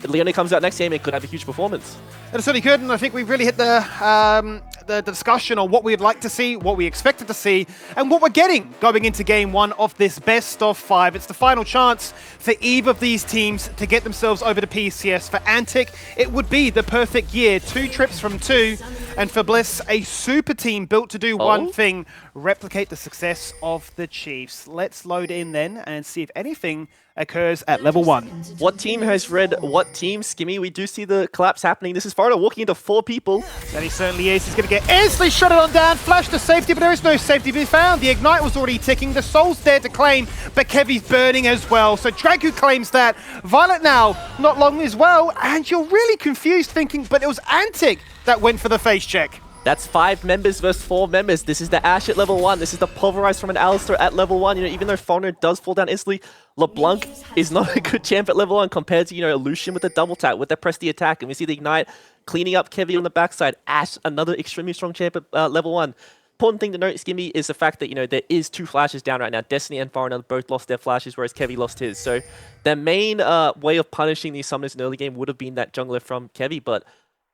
[SPEAKER 3] Leona comes out next game, it could have a huge performance.
[SPEAKER 2] It certainly could, and I think we've really hit the discussion on what we'd like to see, what we expected to see, and what we're getting going into Game 1 of this best of 5. It's the final chance for either of these teams to get themselves over to PCS. For Antic, it would be the perfect year. 2 trips from 2, and for Bliss, a super team built to do one thing, replicate the success of the Chiefs. Let's load in then and see if anything occurs at level 1.
[SPEAKER 3] What team has read what team, Skimmy? We do see the collapse happening. This is Foreigner walking into 4 people.
[SPEAKER 2] And he certainly is. He's going to get instantly shot on down, flash to safety, but there is no safety to be found. The Ignite was already ticking. The Soul's there to claim, but Kevy's burning as well. So Dragu claims that. Violet now, not long as well, and you're really confused thinking, but it was Antic that went for the face check.
[SPEAKER 3] That's 5 members versus 4 members. This is the Ashe at level 1. This is the Pulverize from an Alistar at level 1. Even though Foreigner does fall down instantly, LeBlanc is not a good champ at level 1 compared to, Lucian with the double tap, with the press the attack. And we see the Ignite cleaning up Kevy on the backside. Ashe, another extremely strong champ at level 1. Important thing to note, Skimmy, is the fact that, there is 2 flashes down right now. Destiny and Foreigner both lost their flashes, whereas Kevy lost his. So the main way of punishing these summoners in the early game would have been that jungler from Kevy, but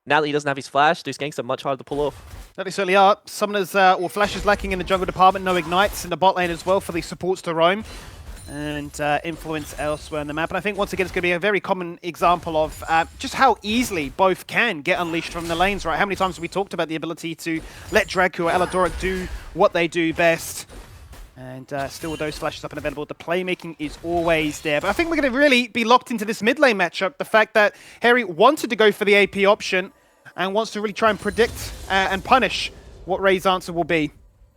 [SPEAKER 3] now that he doesn't have his flash, those ganks are much harder to pull off.
[SPEAKER 2] They certainly are. Summoners or flashes lacking in the jungle department, no ignites in the bot lane as well for the supports to roam and influence elsewhere in the map. And I think once again it's going to be a very common example of just how easily both can get unleashed from the lanes, right? How many times have we talked about the ability to let Dragu or Eladoric do what they do best? And still with those flashes up and available, the playmaking is always there. But I think we're going to really be locked into this mid lane matchup. The fact that Harry wanted to go for the AP option and wants to really try and predict and punish what Ray's answer will be.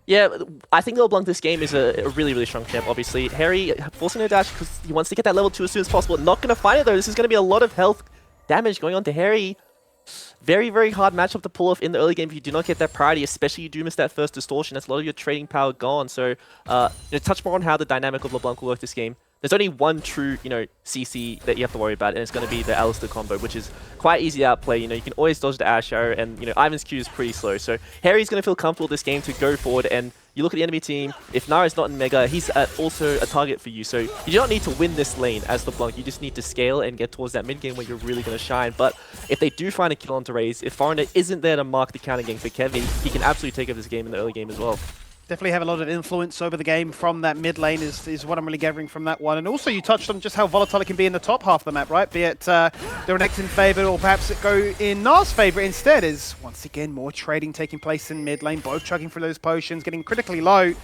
[SPEAKER 3] Yeah, I think LeBlanc this game is a really, really strong champ, obviously. Harry forcing a dash because he wants to get that level 2 as soon as possible. Not going to find it, though. This is going to be a lot of health damage going on to Harry. Very, very hard matchup to pull off in the early game if you do not get that priority, especially you do miss that first distortion. That's a lot of your trading power gone. So, touch more on how the dynamic of LeBlanc will work this game. There's only one true, CC that you have to worry about, and it's going to be the Alistar combo, which is quite easy to outplay. You can always dodge the Ashe arrow, and, Ivan's Q is pretty slow. So Harry's going to feel comfortable this game to go forward, and you look at the enemy team, if Nara's not in Mega, he's also a target for you. So you do not need to win this lane as LeBlanc, you just need to scale and get towards that mid game where you're really going to shine. But if they do find a kill onto Raze, if Foreigner isn't there to mark the counter game for Kevy, he can absolutely take over this game in the early game as well.
[SPEAKER 2] Definitely have a lot of influence over the game from that mid lane is what I'm really gathering from that one. And also you touched on just how volatile it can be in the top half of the map, right? Be it the Renekton in favor or perhaps it go in Nar's favor instead, is once again more trading taking place in mid lane, both chugging for those potions, getting critically low.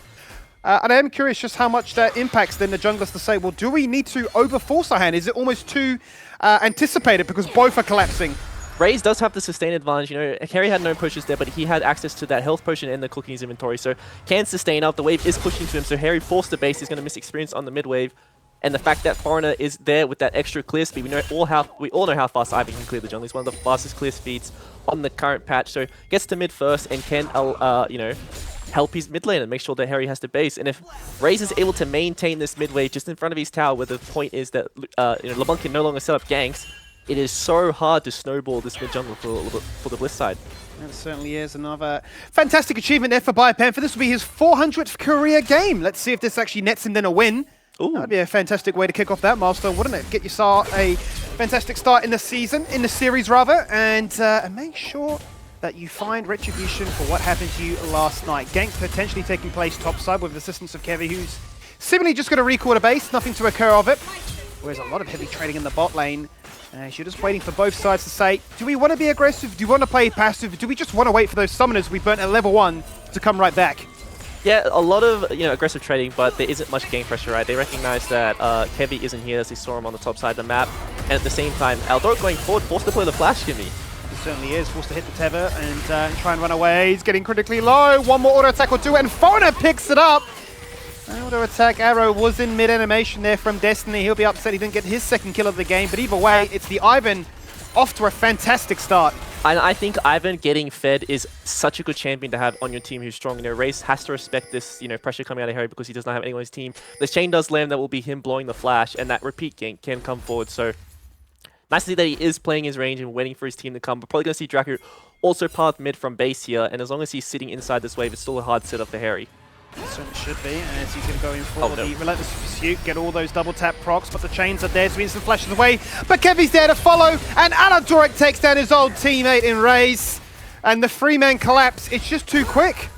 [SPEAKER 2] And I am curious just how much that impacts then the junglers to say, well, do we need to overforce our hand? Is it almost too anticipated because both are collapsing?
[SPEAKER 3] Raze does have the sustain advantage. Harry had no potions there, but he had access to that health potion and the cooking in his inventory, so can sustain up. The wave is pushing to him, so Harry forced the base. He's going to miss experience on the mid wave. And the fact that Foreigner is there with that extra clear speed, we all know how fast Ivan can clear the jungle. He's one of the fastest clear speeds on the current patch, so gets to mid first and can, help his mid lane and make sure that Harry has to base. And if Raze is able to maintain this mid wave just in front of his tower, where the point is that LeBlanc can no longer set up ganks, it is so hard to snowball this mid jungle for the Bliss side.
[SPEAKER 2] That certainly is another fantastic achievement there for Biopan. This will be his 400th career game. Let's see if this actually nets him then a win. Ooh. That'd be a fantastic way to kick off that milestone, wouldn't it? Get yourself a fantastic start in the season, in the series rather, and make sure that you find retribution for what happened to you last night. Gank potentially taking place topside with the assistance of Kevy, who's seemingly just going to recall a base, nothing to occur of it. Whereas a lot of heavy trading in the bot lane. You're just waiting for both sides to say, do we want to be aggressive? Do we want to play passive? Do we just want to wait for those summoners we burnt at level 1 to come right back?
[SPEAKER 3] Yeah, a lot of aggressive trading, but there isn't much game pressure, right? They recognize that Kevy isn't here as they saw him on the top side of the map. And at the same time, Aldoric going forward, forced to play the flash gimme.
[SPEAKER 2] He certainly is, forced to hit the tether and try and run away. He's getting critically low. One more auto attack or two, and Foreigner picks it up. Auto attack arrow was in mid-animation there from Destiny. He'll be upset he didn't get his second kill of the game, but either way, it's the Ivan off to a fantastic start.
[SPEAKER 3] And I think Ivan getting fed is such a good champion to have on your team who's strong. Raze has to respect this, pressure coming out of Harry because he does not have anyone on his team. The chain does land, that will be him blowing the flash, and that repeat gank can come forward. So nice to see that he is playing his range and waiting for his team to come. But probably going to see Dracu also path mid from base here, and as long as he's sitting inside this wave, it's still a hard setup for Harry.
[SPEAKER 2] It certainly should be, as he's going to go in for the relentless pursuit, get all those double tap procs, but the chains are there, so instant flashes away. But Kevy's there to follow, and Aldoric takes down his old teammate in Raze, and the 3-man collapse, it's just too quick.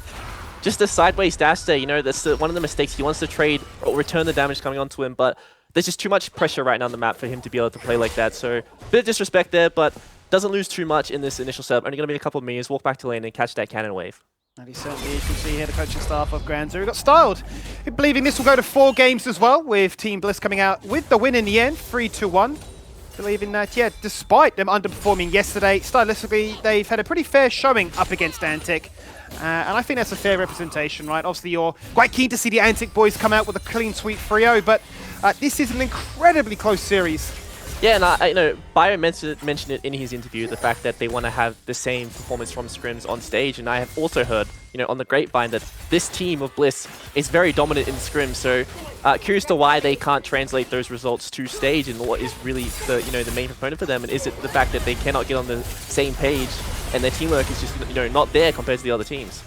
[SPEAKER 3] Just a sideways dash there, that's one of the mistakes. He wants to trade or return the damage coming onto him, but there's just too much pressure right now on the map for him to be able to play like that. So a bit of disrespect there, but doesn't lose too much in this initial setup. Only going to be a couple of meters, walk back to lane and catch that cannon wave.
[SPEAKER 2] And he certainly, you can see here, the coaching staff of Grand Zero got styled. Believing this will go to 4 games as well, with Team Bliss coming out with the win in the end, 3-1. Believing that, yeah, despite them underperforming yesterday, stylistically, they've had a pretty fair showing up against Antic. And I think that's a fair representation, right? Obviously, you're quite keen to see the Antic boys come out with a clean sweep 3-0, but this is an incredibly close series.
[SPEAKER 3] Yeah, and Bio mentioned it in his interview, the fact that they want to have the same performance from scrims on stage, and I have also heard, on the grapevine that this team of Bliss is very dominant in scrims, so curious to why they can't translate those results to stage and what is really the, the main component for them, and is it the fact that they cannot get on the same page and their teamwork is just, not there compared to the other teams?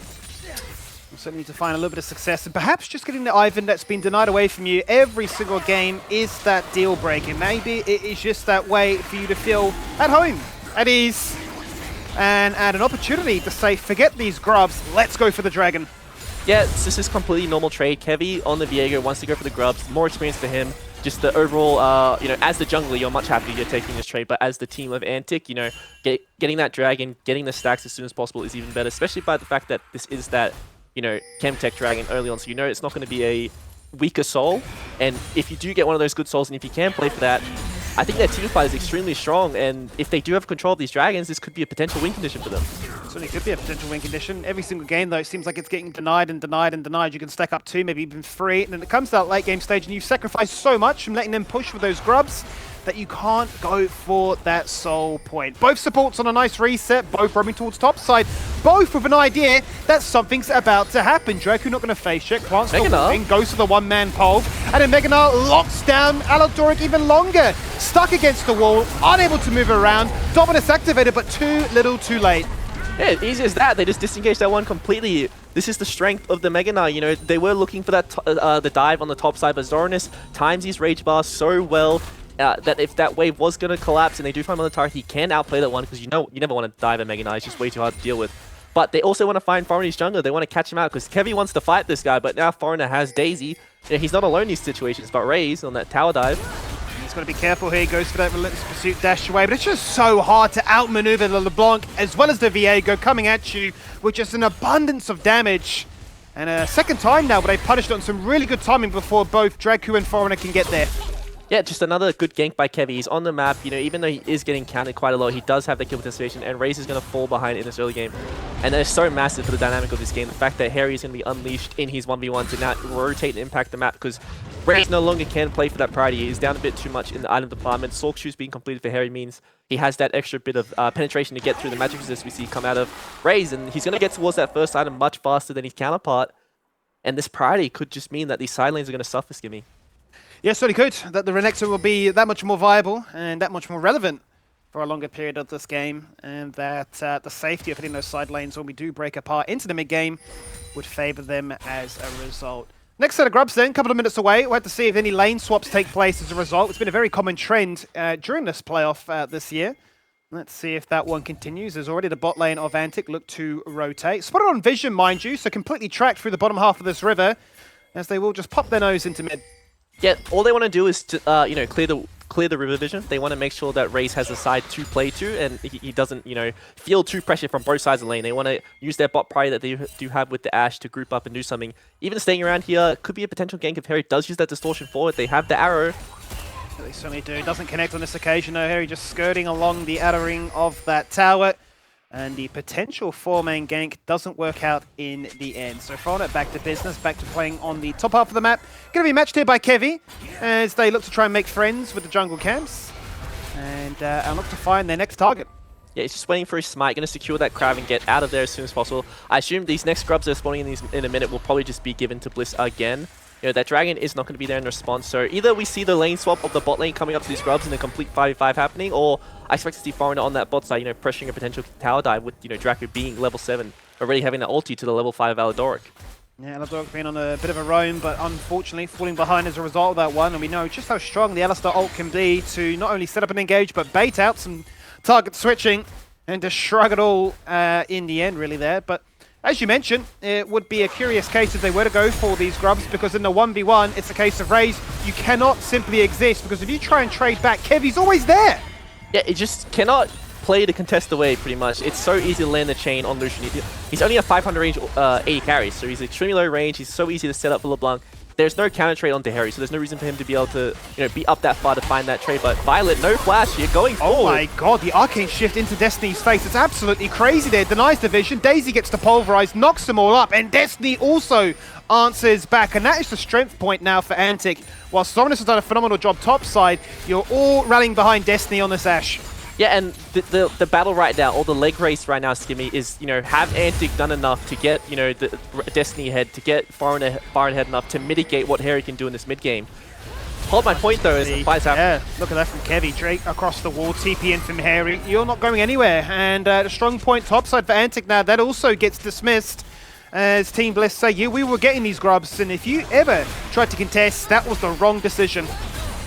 [SPEAKER 2] We certainly need to find a little bit of success, and perhaps just getting the Ivan that's been denied away from you every single game is that deal breaker. Maybe it is just that way for you to feel at home, at ease, and add an opportunity to say, forget these grubs, let's go for the dragon.
[SPEAKER 3] Yeah, this is completely normal trade. Kevy on the Viego wants to go for the grubs, more experience for him. Just the overall, as the jungler, you're much happier you're taking this trade, but as the team of Antic, getting that dragon, getting the stacks as soon as possible is even better, especially by the fact that this is that Chemtech Dragon early on, so it's not going to be a weaker soul, and if you do get one of those good souls, and if you can play for that, I think their team fight is extremely strong, and if they do have control of these dragons, this could be a potential win condition for them.
[SPEAKER 2] Certainly could be a potential win condition. Every single game, though, it seems like it's getting denied and denied and denied. You can stack up 2, maybe even 3, and then it comes to that late game stage, and you've sacrificed so much from letting them push with those grubs that you can't go for that soul point. Both supports on a nice reset, both roaming towards top side, both with an idea that something's about to happen. Dracu not going to face check, plants the warning, goes to the 1-man pole, and then Meganar locks down Aldoric even longer. Stuck against the wall, unable to move around, Dominus activated, but too little too late.
[SPEAKER 3] Yeah, easy as that. They just disengaged that one completely. This is the strength of the Meganar. They were looking for that the dive on the top side, but Zoranus times his rage bar so well that if that wave was going to collapse and they do find him on the turret, he can outplay that one because you never want to dive a Meganar. It's just way too hard to deal with. But they also want to find Foreigner's jungler. They want to catch him out because Kevy wants to fight this guy, but now Foreigner has Daisy. He's not alone in these situations, but Raze on that tower dive.
[SPEAKER 2] He's got to be careful here. He goes for that relentless pursuit dash away, but it's just so hard to outmaneuver the LeBlanc as well as the Viego coming at you with just an abundance of damage. And a second time now, but they punished on some really good timing before both Dracu and Foreigner can get there.
[SPEAKER 3] Yeah, just another good gank by Kevy. He's on the map, even though he is getting counted quite a lot, he does have the kill participation, and Raze is going to fall behind in this early game. And that is so massive for the dynamic of this game. The fact that Harry is going to be unleashed in his 1v1 to now rotate and impact the map, because Raze no longer can play for that priority. He's down a bit too much in the item department. Sork Shoes being completed for Harry means he has that extra bit of penetration to get through the magic resist we see come out of Raze, and he's going to get towards that first item much faster than his counterpart. And this priority could just mean that these side lanes are going to suffer, Skimmy.
[SPEAKER 2] Yes, certainly could. That the Renekton will be that much more viable and that much more relevant for a longer period of this game, and that the safety of hitting those side lanes when we do break apart into the mid-game would favour them as a result. Next set of grubs then, a couple of minutes away. We'll have to see if any lane swaps take place as a result. It's been a very common trend during this playoff this year. Let's see if that one continues. There's already the bot lane of Antic look to rotate. Spotted on vision, mind you, so completely tracked through the bottom half of this river, as they will just pop their nose into mid.
[SPEAKER 3] Yeah, all they want to do is to, clear clear the river vision. They want to make sure that Raze has a side to play to, and he doesn't, you know, feel too pressure from both sides of the lane. They want to use their bot prior that they do have with the Ashe to group up and do something. Even staying around here could be a potential gank if Harry does use that distortion forward. They have the arrow.
[SPEAKER 2] They certainly do. Doesn't connect on this occasion though. Harry just skirting along the outer ring of that tower. And the potential 4-man gank doesn't work out in the end. So Frona back to business, back to playing on the top half of the map. Going to be matched here by Kevy as they look to try and make friends with the jungle camps. And look to find their next target.
[SPEAKER 3] Yeah, he's just waiting for his smite, going to secure that crab and get out of there as soon as possible. I assume these next scrubs that are spawning in a minute will probably just be given to Bliss again. You know, that dragon is not going to be there in response, so either we see the lane swap of the bot lane coming up to these scrubs and a complete 5v5 happening, or I expect to see Foreigner on that bot side, you know, pressuring a potential tower dive with, you know, Draco being level 7, already having that ulti to the level 5 Aladoric.
[SPEAKER 2] Yeah, Aladoric being on a bit of a roam, but unfortunately falling behind as a result of that one, and we know just how strong the Alistar ult can be to not only set up and engage, but bait out some target switching, and to shrug it all in the end, really, there. But as you mentioned, it would be a curious case if they were to go for these grubs, because in the 1v1, it's a case of Raze. You cannot simply exist, because if you try and trade back, Kevy's always there.
[SPEAKER 3] Yeah, it just cannot play the contest away, pretty much. It's so easy to land the chain on Lucian. He's only a 500 range 80 carries, so he's extremely low range. He's so easy to set up for LeBlanc. There's no counter trade onto Harry, so there's no reason for him to be able to, you know, be up that far to find that trade. But Violet, no flash here, going forward.
[SPEAKER 2] Oh my god, the arcane shift into Destiny's face. It's absolutely crazy there. Denies the vision. Daisy gets to pulverize, knocks them all up, and Destiny also answers back. And that is the strength point now for Antic. While Sovereign has done a phenomenal job topside, you're all rallying behind Destiny on this Ashe.
[SPEAKER 3] Yeah, and the battle right now, or the leg race right now, Skimmy, is, you know, have Antic done enough to get, you know, the Destiny ahead, to get Foreign ahead enough to mitigate what Harry can do in this mid game. Hold my point though, is the fight's happening.
[SPEAKER 2] Yeah, look at that from Kevy. Drake across the wall, TP in from Harry. You're not going anywhere. And a strong point topside for Antic now. That also gets dismissed. As Team Bliss say, yeah, we were getting these grubs, and if you ever tried to contest, that was the wrong decision.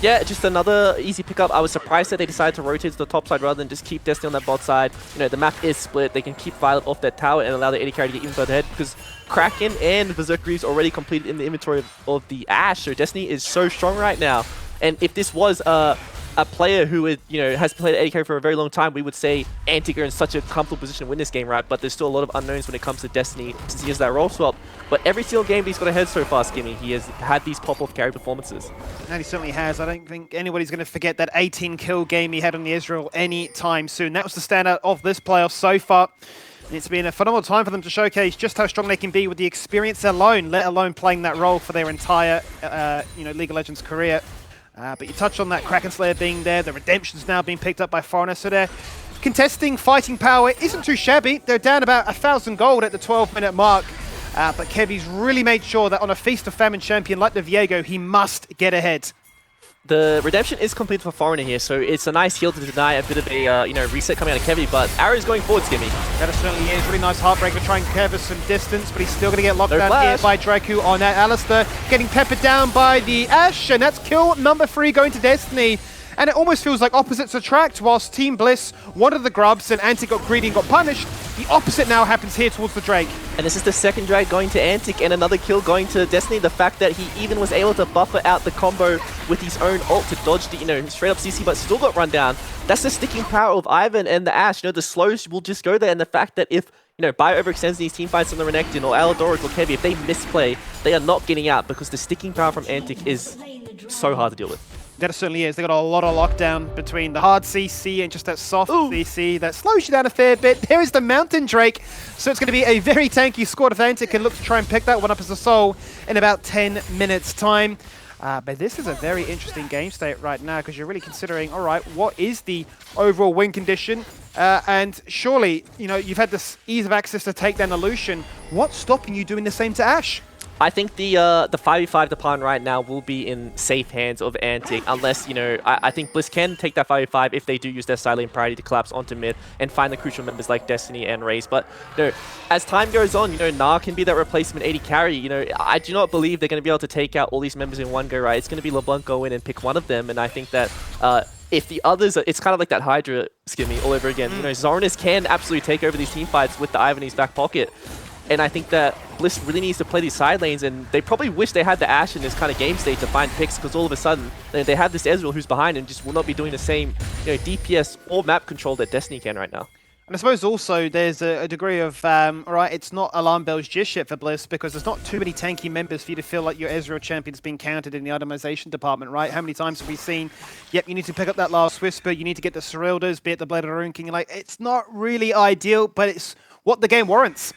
[SPEAKER 3] Yeah, just another easy pickup. I was surprised that they decided to rotate to the top side rather than just keep Destiny on that bot side. You know, the map is split. They can keep Violet off that tower and allow the 80 carry to get even further ahead, because Kraken and Berserk Greaves already completed in the inventory of the Ashe, so Destiny is so strong right now. And if this was a player who would, you know, has played 80 carry for a very long time, we would say Antic are in such a comfortable position to win this game, right? But there's still a lot of unknowns when it comes to Destiny, since he has that role swap. But every single game he's got ahead so far, Skimmy, he has had these pop-off carry performances.
[SPEAKER 2] And he certainly has. I don't think anybody's going to forget that 18-kill game he had on the Israel anytime soon. That was the standout of this playoff so far. And it's been a phenomenal time for them to showcase just how strong they can be with the experience alone, let alone playing that role for their entire, you know, League of Legends career. But you touched on that Kraken Slayer being there, the Redemption's now being picked up by Foreigner, so their contesting fighting power isn't too shabby. They're down about 1,000 gold at the 12-minute mark, but Kevy's really made sure that on a Feast of Famine champion like the Viego, he must get ahead.
[SPEAKER 3] The Redemption is complete for Foreigner here, so it's a nice heal to deny a bit of a, you know, reset coming out of Kevy, but Arrow's going forward, Skimmy.
[SPEAKER 2] That certainly is. Really nice Heartbreaker trying to cover some distance, but he's still going to get locked down here by Draku on that Alistar. Getting peppered down by the Ashe, and that's kill number 3 going to Destiny. And it almost feels like opposites attract. Whilst Team Bliss wanted the grubs and Antic got greedy and got punished, the opposite now happens here towards the Drake.
[SPEAKER 3] And this is the second drag going to Antic and another kill going to Destiny. The fact that he even was able to buffer out the combo with his own ult to dodge the, you know, straight up CC, but still got run down. That's the sticking power of Ivan and the Ashe. You know, the slows will just go there, and the fact that if, you know, Bio overextends these team fights on the Renekton or Aladoric or Kevy, if they misplay, they are not getting out, because the sticking power from Antic is so hard to deal with.
[SPEAKER 2] That certainly is. They got a lot of lockdown between the hard CC and just that soft CC that slows you down a fair bit. There is the Mountain Drake, so it's going to be a very tanky squad of Antic and look to try and pick that one up as a soul in about 10 minutes time. But this is a very interesting game state right now, because you're really considering, all right, what is the overall win condition? And surely, you know, you've had this ease of access to take down the Lucian. What's stopping you doing the same to Ashe?
[SPEAKER 3] I think the 5v5 department right now will be in safe hands of Antic, unless, you know, I think Bliss can take that 5v5 if they do use their silent priority to collapse onto mid and find the crucial members like Destiny and Raze. But, you know, as time goes on, you know, Gnar can be that replacement 80 carry. You know, I do not believe they're going to be able to take out all these members in one go, right? It's going to be LeBlanc go in and pick one of them, and I think that if the others, it's kind of like that Hydra, Skimmy, all over again. You know, Zoranus can absolutely take over these team fights with the Ivan in his back pocket. And I think that Bliss really needs to play these side lanes, and they probably wish they had the Ashe in this kind of game state to find picks, because all of a sudden they have this Ezreal who's behind and just will not be doing the same DPS or map control that Destiny can right now.
[SPEAKER 2] And I suppose also there's a degree of, alright, it's not alarm bells just yet for Bliss, because there's not too many tanky members for you to feel like your Ezreal champion's being counted in the itemization department, right? How many times have we seen, yep, you need to pick up that last Whisper, you need to get the Seryldas, be it the Blade of the Rune King, like, it's not really ideal, but it's what the game warrants.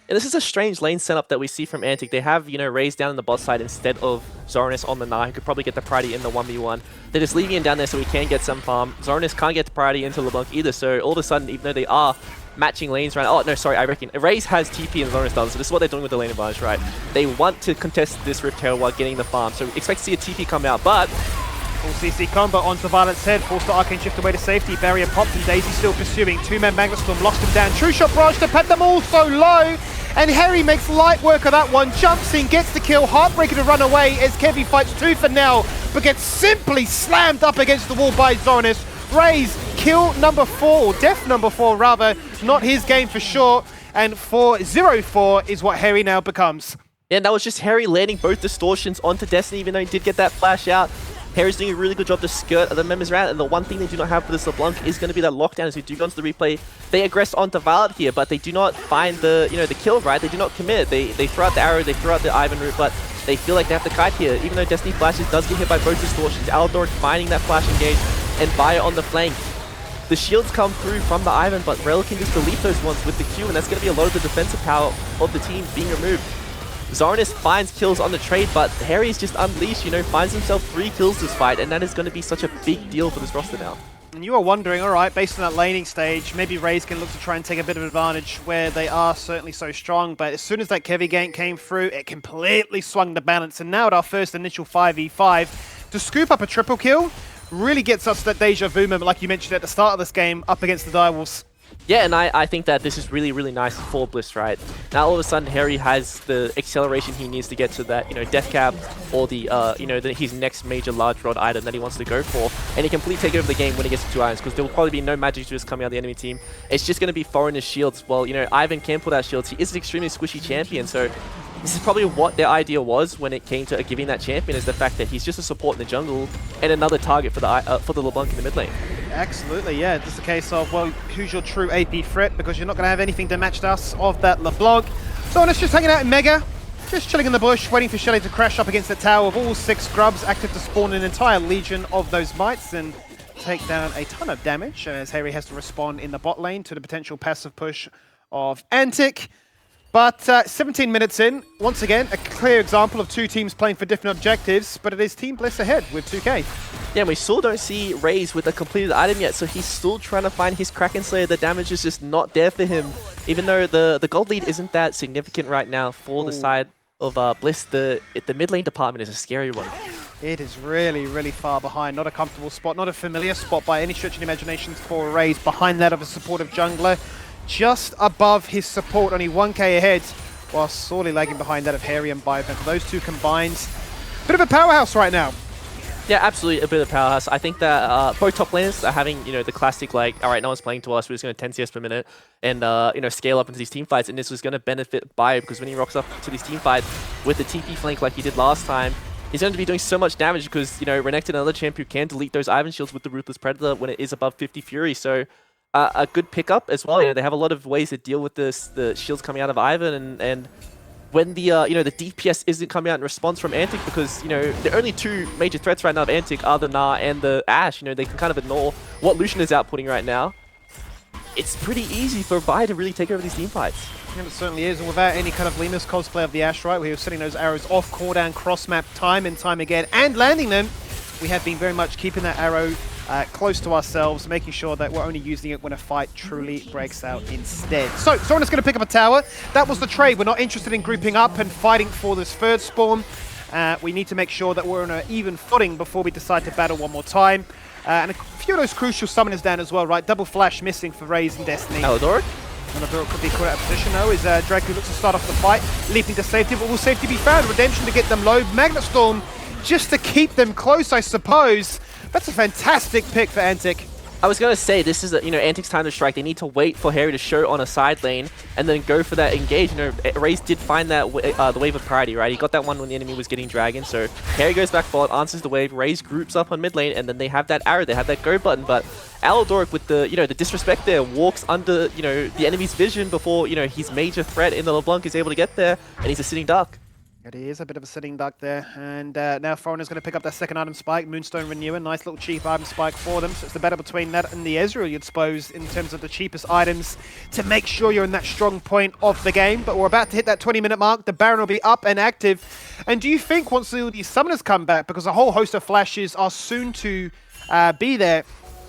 [SPEAKER 3] And this is a strange lane setup that we see from Antic. They have, Raze down in the bot side instead of Zoranus on the Gnar, who could probably get the priority in the 1v1. They're just leaving him down there so he can get some farm. Zoranus can't get the priority into LeBlanc either, so all of a sudden, even though they are matching lanes right now... Oh, no, sorry, I reckon Raze has TP and Zoranus doesn't, so this is what they're doing with the lane advantage, right? They want to contest this Rift Herald while getting the farm, so expect to see a TP come out, but...
[SPEAKER 2] Full CC combo onto Violet's head, forced the Arcane Shift away to safety, barrier popped and Daisy still pursuing. Two-man Magnet Storm locks him down, True Shot barrage to pet them all so low, and Harry makes light work of that one, jumps in, gets the kill, Heartbreaker to run away as Kevy fights tooth and nail, but gets simply slammed up against the wall by Zoranus. Raze, kill number 4, or death number 4 rather, not his game for sure, and 4-0-4 is what Harry now becomes.
[SPEAKER 3] Yeah, and that was just Harry landing both distortions onto Destiny, even though he did get that flash out. Harry's doing a really good job to skirt the members around, and the one thing they do not have for this LeBlanc is going to be that lockdown. As we do go into the replay, they aggress onto Violet here, but they do not find the the kill, right? They do not commit. They throw out the arrow, they throw out the Ivan route, but they feel like they have to kite here. Even though Destiny flashes does get hit by both distortions, Aldor finding that flash engage, and Via on the flank. The shields come through from the Ivan, but Rel can just delete those ones with the Q, and that's going to be a lot of the defensive power of the team being removed. Zoranus finds kills on the trade, but Harry is just unleashed, finds himself 3 kills this fight, and that is going to be such a big deal for this roster now.
[SPEAKER 2] And you are wondering, alright, based on that laning stage, maybe Raze can look to try and take a bit of advantage where they are certainly so strong, but as soon as that Kevy gank came through, it completely swung the balance, and now at our first initial 5v5, to scoop up a triple kill, really gets us that deja vu moment, like you mentioned at the start of this game, up against the Direwolves.
[SPEAKER 3] Yeah, and I think that this is really, really nice for Bliss, right? Now all of a sudden Harry has the acceleration he needs to get to that, death cap or the, his next major large rod item that he wants to go for, and he completely take over the game when he gets to 2 items, because there will probably be no magic just coming out of the enemy team. It's just going to be foreigner shields. Well, Ivan can pull out shields. He is an extremely squishy champion, so this is probably what their idea was when it came to giving that champion, is the fact that he's just a support in the jungle and another target for the LeBlanc in the mid lane.
[SPEAKER 2] Absolutely, yeah. It's a case of, well, who's your true AP threat? Because you're not going to have anything to match us of that LeBlanc. So it's just hanging out in Mega, just chilling in the bush, waiting for Shelly to crash up against the tower of all 6 grubs, active to spawn an entire legion of those mites and take down a ton of damage, as Harry has to respond in the bot lane to the potential passive push of Antic. But 17 minutes in, once again, a clear example of 2 teams playing for different objectives, but it is Team Bliss ahead with 2K.
[SPEAKER 3] Yeah, and we still don't see Raze with a completed item yet, so he's still trying to find his Kraken Slayer. The damage is just not there for him, even though the gold lead isn't that significant right now for the side of Bliss. The mid lane department is a scary one.
[SPEAKER 2] It is really, really far behind. Not a comfortable spot, not a familiar spot by any stretch of the imagination for Raze, behind that of a supportive jungler. Just above his support, only 1k ahead, while sorely lagging behind that of Harry and Biovan. Those 2 combined, bit of a powerhouse right now.
[SPEAKER 3] Yeah, absolutely a bit of powerhouse. I think that both top laners are having, the classic, like, all right, no one's playing to us, we're just going to 10 CS per minute and, scale up into these team fights. And this was going to benefit Bio, because when he rocks up to these team fights with the TP flank like he did last time, he's going to be doing so much damage because, Renekton, another champ who can delete those Ivan shields with the Ruthless Predator when it is above 50 Fury. So a good pickup as well. They have a lot of ways to deal with this, the shields coming out of Ivan, and when the the DPS isn't coming out in response from Antic, because the only 2 major threats right now of Antic are the Gnar and the Ashe. They can kind of ignore what Lucian is outputting right now. It's pretty easy for Vi to really take over these team fights.
[SPEAKER 2] And it certainly is, and without any kind of Lemus cosplay of the Ashe, right, where he was setting those arrows off cooldown, cross-map time and time again, and landing them, we have been very much keeping that arrow close to ourselves, making sure that we're only using it when a fight truly breaks out instead. So, Zoranus going to pick up a tower. That was the trade. We're not interested in grouping up and fighting for this 3rd spawn. We need to make sure that we're on an even footing before we decide to battle one more time. And a few of those crucial summoners down as well, right? Double flash missing for Raze and Destiny.
[SPEAKER 3] Aldor?
[SPEAKER 2] Another could be caught out of position though, is Draco looks to start off the fight, leaping to safety, but will safety be found? Redemption to get them low. Magnet Storm just to keep them close, I suppose. That's a fantastic pick for Antic.
[SPEAKER 3] I was going to say, this is, Antic's time to strike. They need to wait for Harry to show on a side lane and then go for that engage. Raze did find that the wave of priority, right? He got that one when the enemy was getting dragon. So Harry goes back forward, answers the wave. Raze groups up on mid lane, and then they have that arrow. They have that go button. But Aladoric, with the, the disrespect there, walks under, the enemy's vision before, his major threat in the LeBlanc is able to get there, and he's a sitting duck.
[SPEAKER 2] It is a bit of a sitting duck there, and now Foreigner's going to pick up that second item spike, Moonstone Renewer, nice little cheap item spike for them, so it's the battle between that and the Ezreal, you'd suppose, in terms of the cheapest items to make sure you're in that strong point of the game, but we're about to hit that 20-minute mark, the Baron will be up and active, and do you think once all these summoners come back, because a whole host of flashes are soon to be there,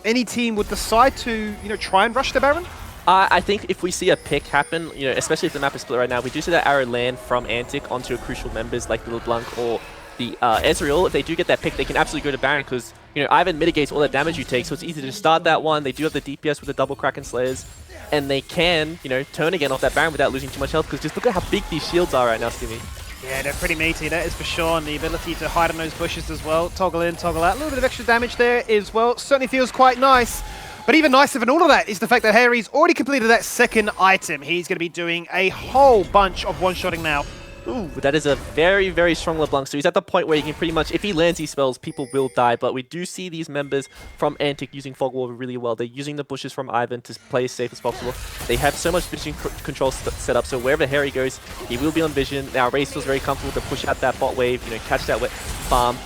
[SPEAKER 2] any team would decide to, try and rush the Baron?
[SPEAKER 3] I think if we see a pick happen, especially if the map is split right now, we do see that arrow land from Antic onto a crucial members like the LeBlanc or the Ezreal. If they do get that pick, they can absolutely go to Baron because, Ivan mitigates all that damage you take, so it's easy to start that one. They do have the DPS with the double Kraken Slayers, and they can, turn again off that Baron without losing too much health because just look at how big these shields are right now, Stimmy.
[SPEAKER 2] Yeah, they're pretty meaty, that is for sure, and the ability to hide in those bushes as well. Toggle in, toggle out. A little bit of extra damage there as well. Certainly feels quite nice. But even nicer than all of that is the fact that Harry's already completed that second item. He's going to be doing a whole bunch of one-shotting now.
[SPEAKER 3] Ooh, that is a very, very strong LeBlanc. So he's at the point where he can pretty much, if he lands these spells, people will die. But we do see these members from Antic using Fog Wall really well. They're using the bushes from Ivan to play as safe as possible. They have so much vision control set up, so wherever Harry goes, he will be on vision. Now, Raze feels very comfortable to push out that bot wave, catch that farm.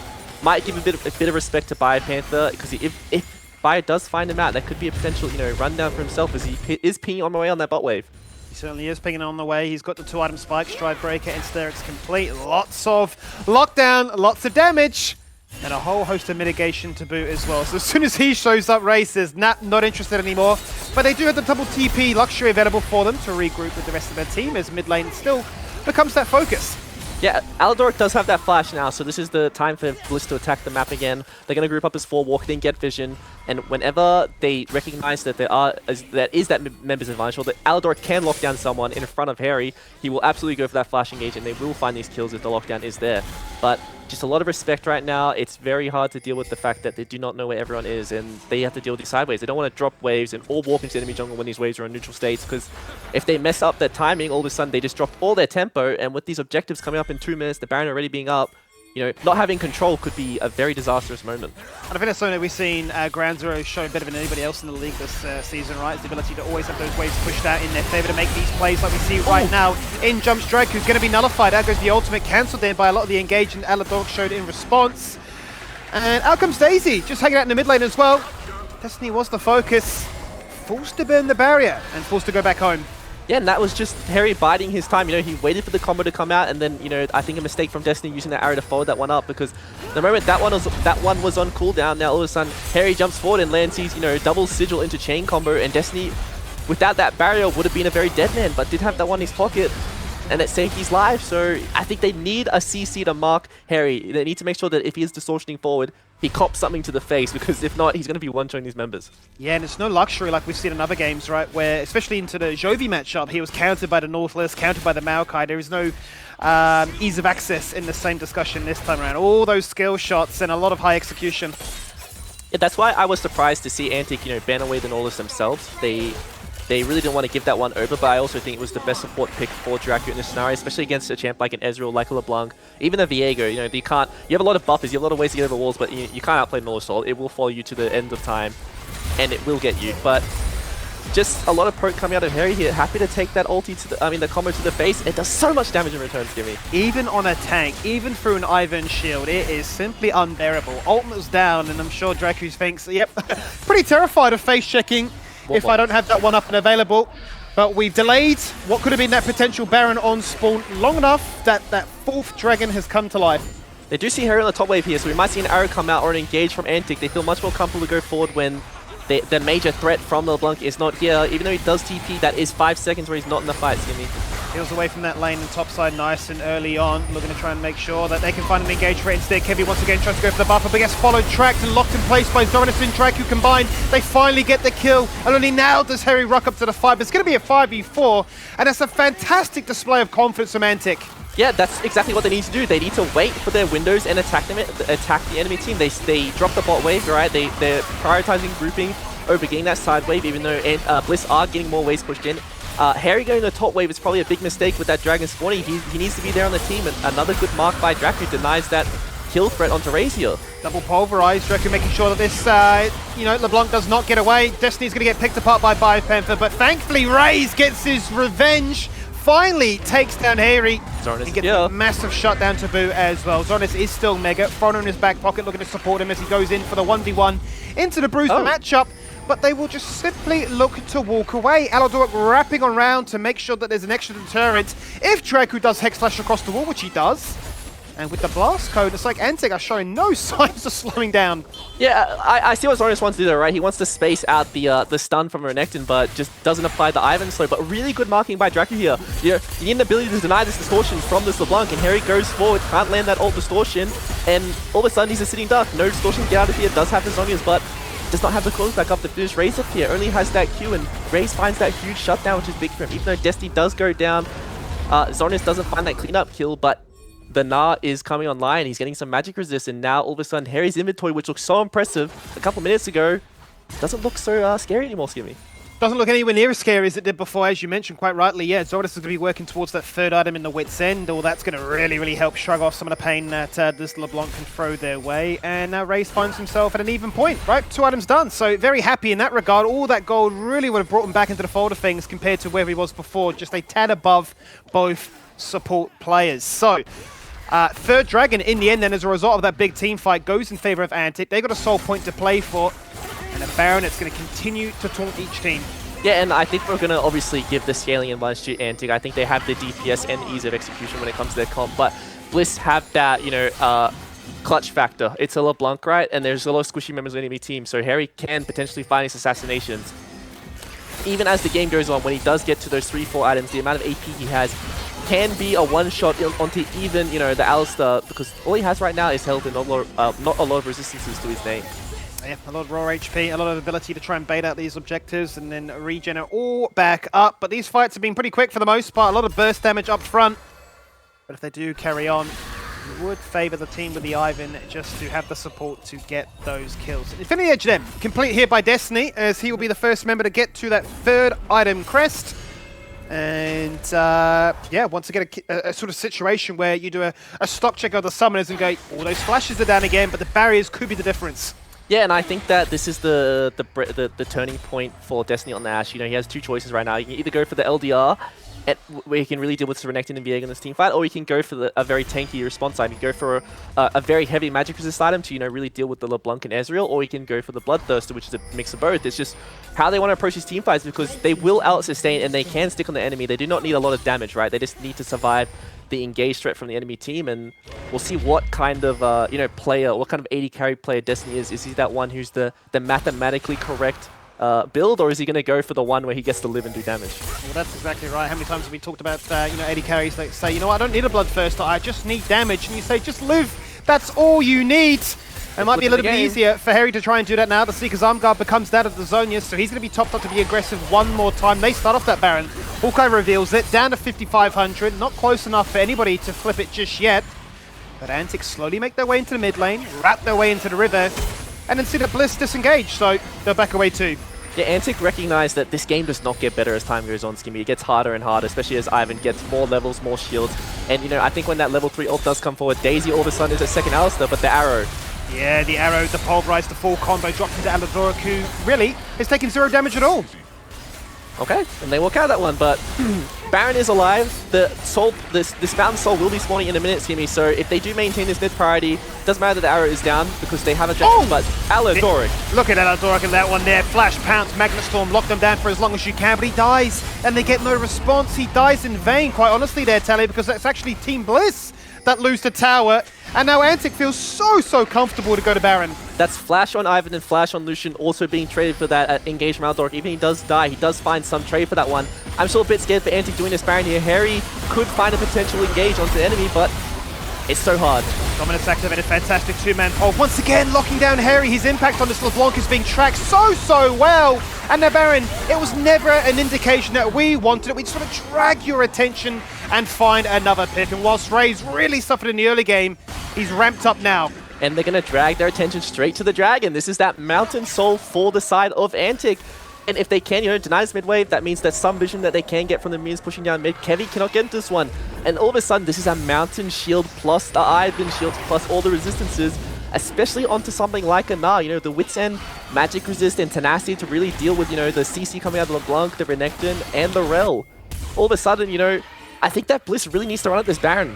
[SPEAKER 3] Might give a bit of respect to Biopanther, because if Bio does find him out, that could be a potential, rundown for himself as he is pinging on the way on that bot wave.
[SPEAKER 2] He certainly is pinging on the way. He's got the 2-item spike, Stride Breaker, and Steric's complete. Lots of lockdown, lots of damage, and a whole host of mitigation to boot as well. So as soon as he shows up, Ray says, nah, not interested anymore. But they do have the double TP luxury available for them to regroup with the rest of their team as mid lane still becomes that focus.
[SPEAKER 3] Yeah, Aladoric does have that flash now, so this is the time for Bliss to attack the map again. They're going to group up as 4, walk in, get vision, and whenever they recognize that that member's advantage, or that Aladoric can lock down someone in front of Harry, he will absolutely go for that flash engage, and they will find these kills if the lockdown is there. But just a lot of respect right now. It's very hard to deal with the fact that they do not know where everyone is, and they have to deal with these sideways. They don't want to drop waves and all walk into enemy jungle when these waves are in neutral states, because if they mess up their timing, all of a sudden they just dropped all their tempo, and with these objectives coming up in 2 minutes, the Baron already being up, not having control could be a very disastrous moment.
[SPEAKER 2] And I think that's something that we've seen Ground Zero show better than anybody else in the league this season, right? Is the ability to always have those waves pushed out in their favor to make these plays like we see right now. In jumps Drake, who's going to be nullified. Out goes the ultimate, cancelled there by a lot of the engage, and Aladoric showed in response. And out comes Daisy, just hanging out in the mid lane as well. Destiny was the focus. Forced to burn the barrier and forced to go back home.
[SPEAKER 3] Yeah, and that was just Harry biding his time. He waited for the combo to come out, and then, I think a mistake from Destiny using that arrow to follow that one up, because the moment that one was on cooldown, now all of a sudden Harry jumps forward and lands his, double sigil into chain combo, and Destiny, without that barrier, would have been a very dead man, but did have that one in his pocket, and it saved his life. So I think they need a CC to mark Harry. They need to make sure that if he is distortioning forward, he cops something to the face, because if not, he's going to be one-showing these members. Yeah,
[SPEAKER 2] and it's no luxury like we've seen in other games, right, where, especially into the Jovi matchup, he was countered by the Nautilus, countered by the Maokai. There is no ease of access in the same discussion this time around. All those skill shots and a lot of high execution.
[SPEAKER 3] Yeah, that's why I was surprised to see Antic, ban away the Nautilus themselves. They really didn't want to give that one over, but I also think it was the best support pick for Dracu in this scenario, especially against a champ like an Ezreal, like a LeBlanc, even a Viego. You have a lot of buffers, you have a lot of ways to get over walls, but you can't outplay Nautilus. It will follow you to the end of time, and it will get you. But just a lot of poke coming out of Harry here. Happy to take that ulti the combo to the face. It does so much damage in return, Jimmy.
[SPEAKER 2] Even on a tank, even through an Ivan shield, it is simply unbearable. Ultimate's down, and I'm sure Dracu thinks, yep, pretty terrified of face checking. If I don't have that one up and available. But we've delayed what could have been that potential Baron on spawn long enough that that 4th dragon has come to life.
[SPEAKER 3] They do see Harry on the top wave here, so we might see an arrow come out or an engage from Antic. They feel much more comfortable to go forward when the major threat from LeBlanc is not here. Even though he does TP, that is 5 seconds where he's not in the fight, Jimmy.
[SPEAKER 2] Heals away from that lane and top side nice and early on. Looking to try and make sure that they can find an engage for it instead. Kevy once again tries to go for the buffer, but gets followed, tracked and locked in place by Zoranus and Dracu combined. They finally get the kill, and only now does Harry rock up to the fight. But it's going to be a 5v4, and it's a fantastic display of confidence from Antic.
[SPEAKER 3] Yeah, that's exactly what they need to do. They need to wait for their windows and attack the enemy team. They drop the bot wave, right? They're prioritizing grouping over getting that side wave, even though Bliss are getting more waves pushed in. Harry going to the top wave is probably a big mistake with that Dragon spawning. He needs to be there on the team, and another good mark by Dracu denies that kill threat onto Raze here.
[SPEAKER 2] Double pulverized, Dracu making sure that this, LeBlanc does not get away. Destiny's going to get picked apart by Biopanther, but thankfully Raze gets his revenge. Finally takes down Harry and gets a massive shutdown to boot as well. Zornis is still mega. Frono in his back pocket looking to support him as he goes in for the 1v1 into the Bruiser matchup. But they will just simply look to walk away. Aladoric wrapping around to make sure that there's an extra deterrent if Dracu does Hex Slash across the wall, which he does. And with the blast code, it's like Antic are showing no signs of slowing down.
[SPEAKER 3] Yeah, I see what Zornis wants to do there, right? He wants to space out the stun from Renekton, but just doesn't apply the Ivan slow. But really good marking by Dracu here. You need an ability to deny this distortion from this LeBlanc, and Harry goes forward, can't land that ult distortion, and all of a sudden he's a sitting duck. No distortion, get out of here, does have the Zonias, but does not have the close back up to finish Raze up here. Only has that Q, and Raze finds that huge shutdown, which is big for him. Even though Destiny does go down, Zornis doesn't find that cleanup kill, but the Gnar is coming online. He's getting some magic resist, and now all of a sudden Harry's inventory, which looks so impressive a couple minutes ago, doesn't look so scary anymore, Skimmy.
[SPEAKER 2] Doesn't look anywhere near as scary as it did before, as you mentioned quite rightly. Yeah, Zornis is going to be working towards that third item in the Wit's End. All that's going to really help shrug off some of the pain that this LeBlanc can throw their way. And now Raze finds himself at an even point, right? 2 items done. So very happy in that regard. All that gold really would have brought him back into the fold of things compared to where he was before. Just a tad above both support players. So third Dragon in the end then, as a result of that big team fight, goes in favor of Antic. They got a soul point to play for, and a Baron that's going to continue to taunt each team.
[SPEAKER 3] Yeah, and I think we're going to obviously give the scaling advantage to Antic. I think they have the DPS and ease of execution when it comes to their comp, but Bliss have that, clutch factor. It's a LeBlanc, right? And there's a lot of squishy members of the enemy team, so Harry can potentially find his assassinations. Even as the game goes on, when he does get to those 3-4 items, the amount of AP he has can be a one-shot onto even, the Alistar, because all he has right now is health and not a lot of resistances to his name.
[SPEAKER 2] Yeah, a lot of raw HP, a lot of ability to try and bait out these objectives and then regen it all back up. But these fights have been pretty quick for the most part, a lot of burst damage up front. But if they do carry on, you would favour the team with the Ivan just to have the support to get those kills. Infinity Edge then, complete here by Destiny, as he will be the first member to get to that third item crest. And yeah, once again, a sort of situation where you do a stock check of the summoners and go, all those flashes are down again, but the barriers could be the difference.
[SPEAKER 3] Yeah, and I think that this is the turning point for Destiny on the Ashe. He has 2 choices right now. You can either go for the LDR, where he can really deal with Renekton and Viego in this team fight, or you can go for a very tanky response item. You can go for a very heavy magic resist item to really deal with the LeBlanc and Ezreal, or you can go for the Bloodthirster, which is a mix of both. It's just how they want to approach these team fights, because they will out-sustain and they can stick on the enemy. They do not need a lot of damage, right? They just need to survive the engaged threat from the enemy team, and we'll see what kind of player, what kind of AD carry player Destiny is. Is he that one who's the mathematically correct build, or is he going to go for the one where he gets to live and do damage?
[SPEAKER 2] Well, that's exactly right. How many times have we talked about AD carries that say, I don't need a Bloodthirster, I just need damage, and you say, just live. That's all you need. It might be a little bit easier for Harry to try and do that now. The Seeker's Arm Guard becomes that of the Zonias, so he's going to be topped up to be aggressive one more time. They start off that Baron. Hawkeye reveals it, down to 5,500. Not close enough for anybody to flip it just yet. But Antic slowly make their way into the mid lane, wrap their way into the river, and then see that Bliss disengage, so they'll back away too.
[SPEAKER 3] Yeah, Antic recognize that this game does not get better as time goes on, Skimmy. It gets harder and harder, especially as Ivan gets more levels, more shields. And, I think when that level 3 ult does come forward, Daisy all of a sudden is a second Alistar, but the arrow. Yeah,
[SPEAKER 2] the arrow, the pulverize, the full combo dropped into Aladoric, who really is taking 0 damage at all.
[SPEAKER 3] Okay, and they walk out that one, but Baron is alive. The soul, this Fountain Soul will be spawning in a minute, Skimmy, so if they do maintain this mid priority, doesn't matter that the arrow is down because they have a dragon, but Aladoric.
[SPEAKER 2] Look at Aladoric in that one there. Flash, pounce, Magnet Storm, lock them down for as long as you can, but he dies, and they get no response. He dies in vain, quite honestly there, Tally, because that's actually Team Bliss that lose the tower, and now Antic feels so comfortable to go to Baron.
[SPEAKER 3] That's Flash on Ivan and Flash on Lucian also being traded for that engaged from Aladoric. Even if he does die, he does find some trade for that one. I'm still a bit scared for Antic doing this Baron here. Harry could find a potential engage onto the enemy, but it's so hard.
[SPEAKER 2] Dominus activated, fantastic 2-man pole. Once again, locking down Harry. His impact on this LeBlanc is being tracked so well. And now Baron, it was never an indication that we wanted it. We just want to drag your attention and find another pick. And whilst Raze really suffered in the early game, he's ramped up now.
[SPEAKER 3] and they're going to drag their attention straight to the Dragon. This is that Mountain Soul for the side of Antic. And if they can, deny this mid wave, that means there's some vision that they can get from the minions pushing down mid. Kevy cannot get into this one. And all of a sudden, this is a Mountain Shield plus the Ivan Shields plus all the resistances, especially onto something like a Na. The Wits End, Magic Resist, and Tenacity to really deal with, the CC coming out of LeBlanc, the Renekton, and the Rel. All of a sudden, I think that Bliss really needs to run at this Baron.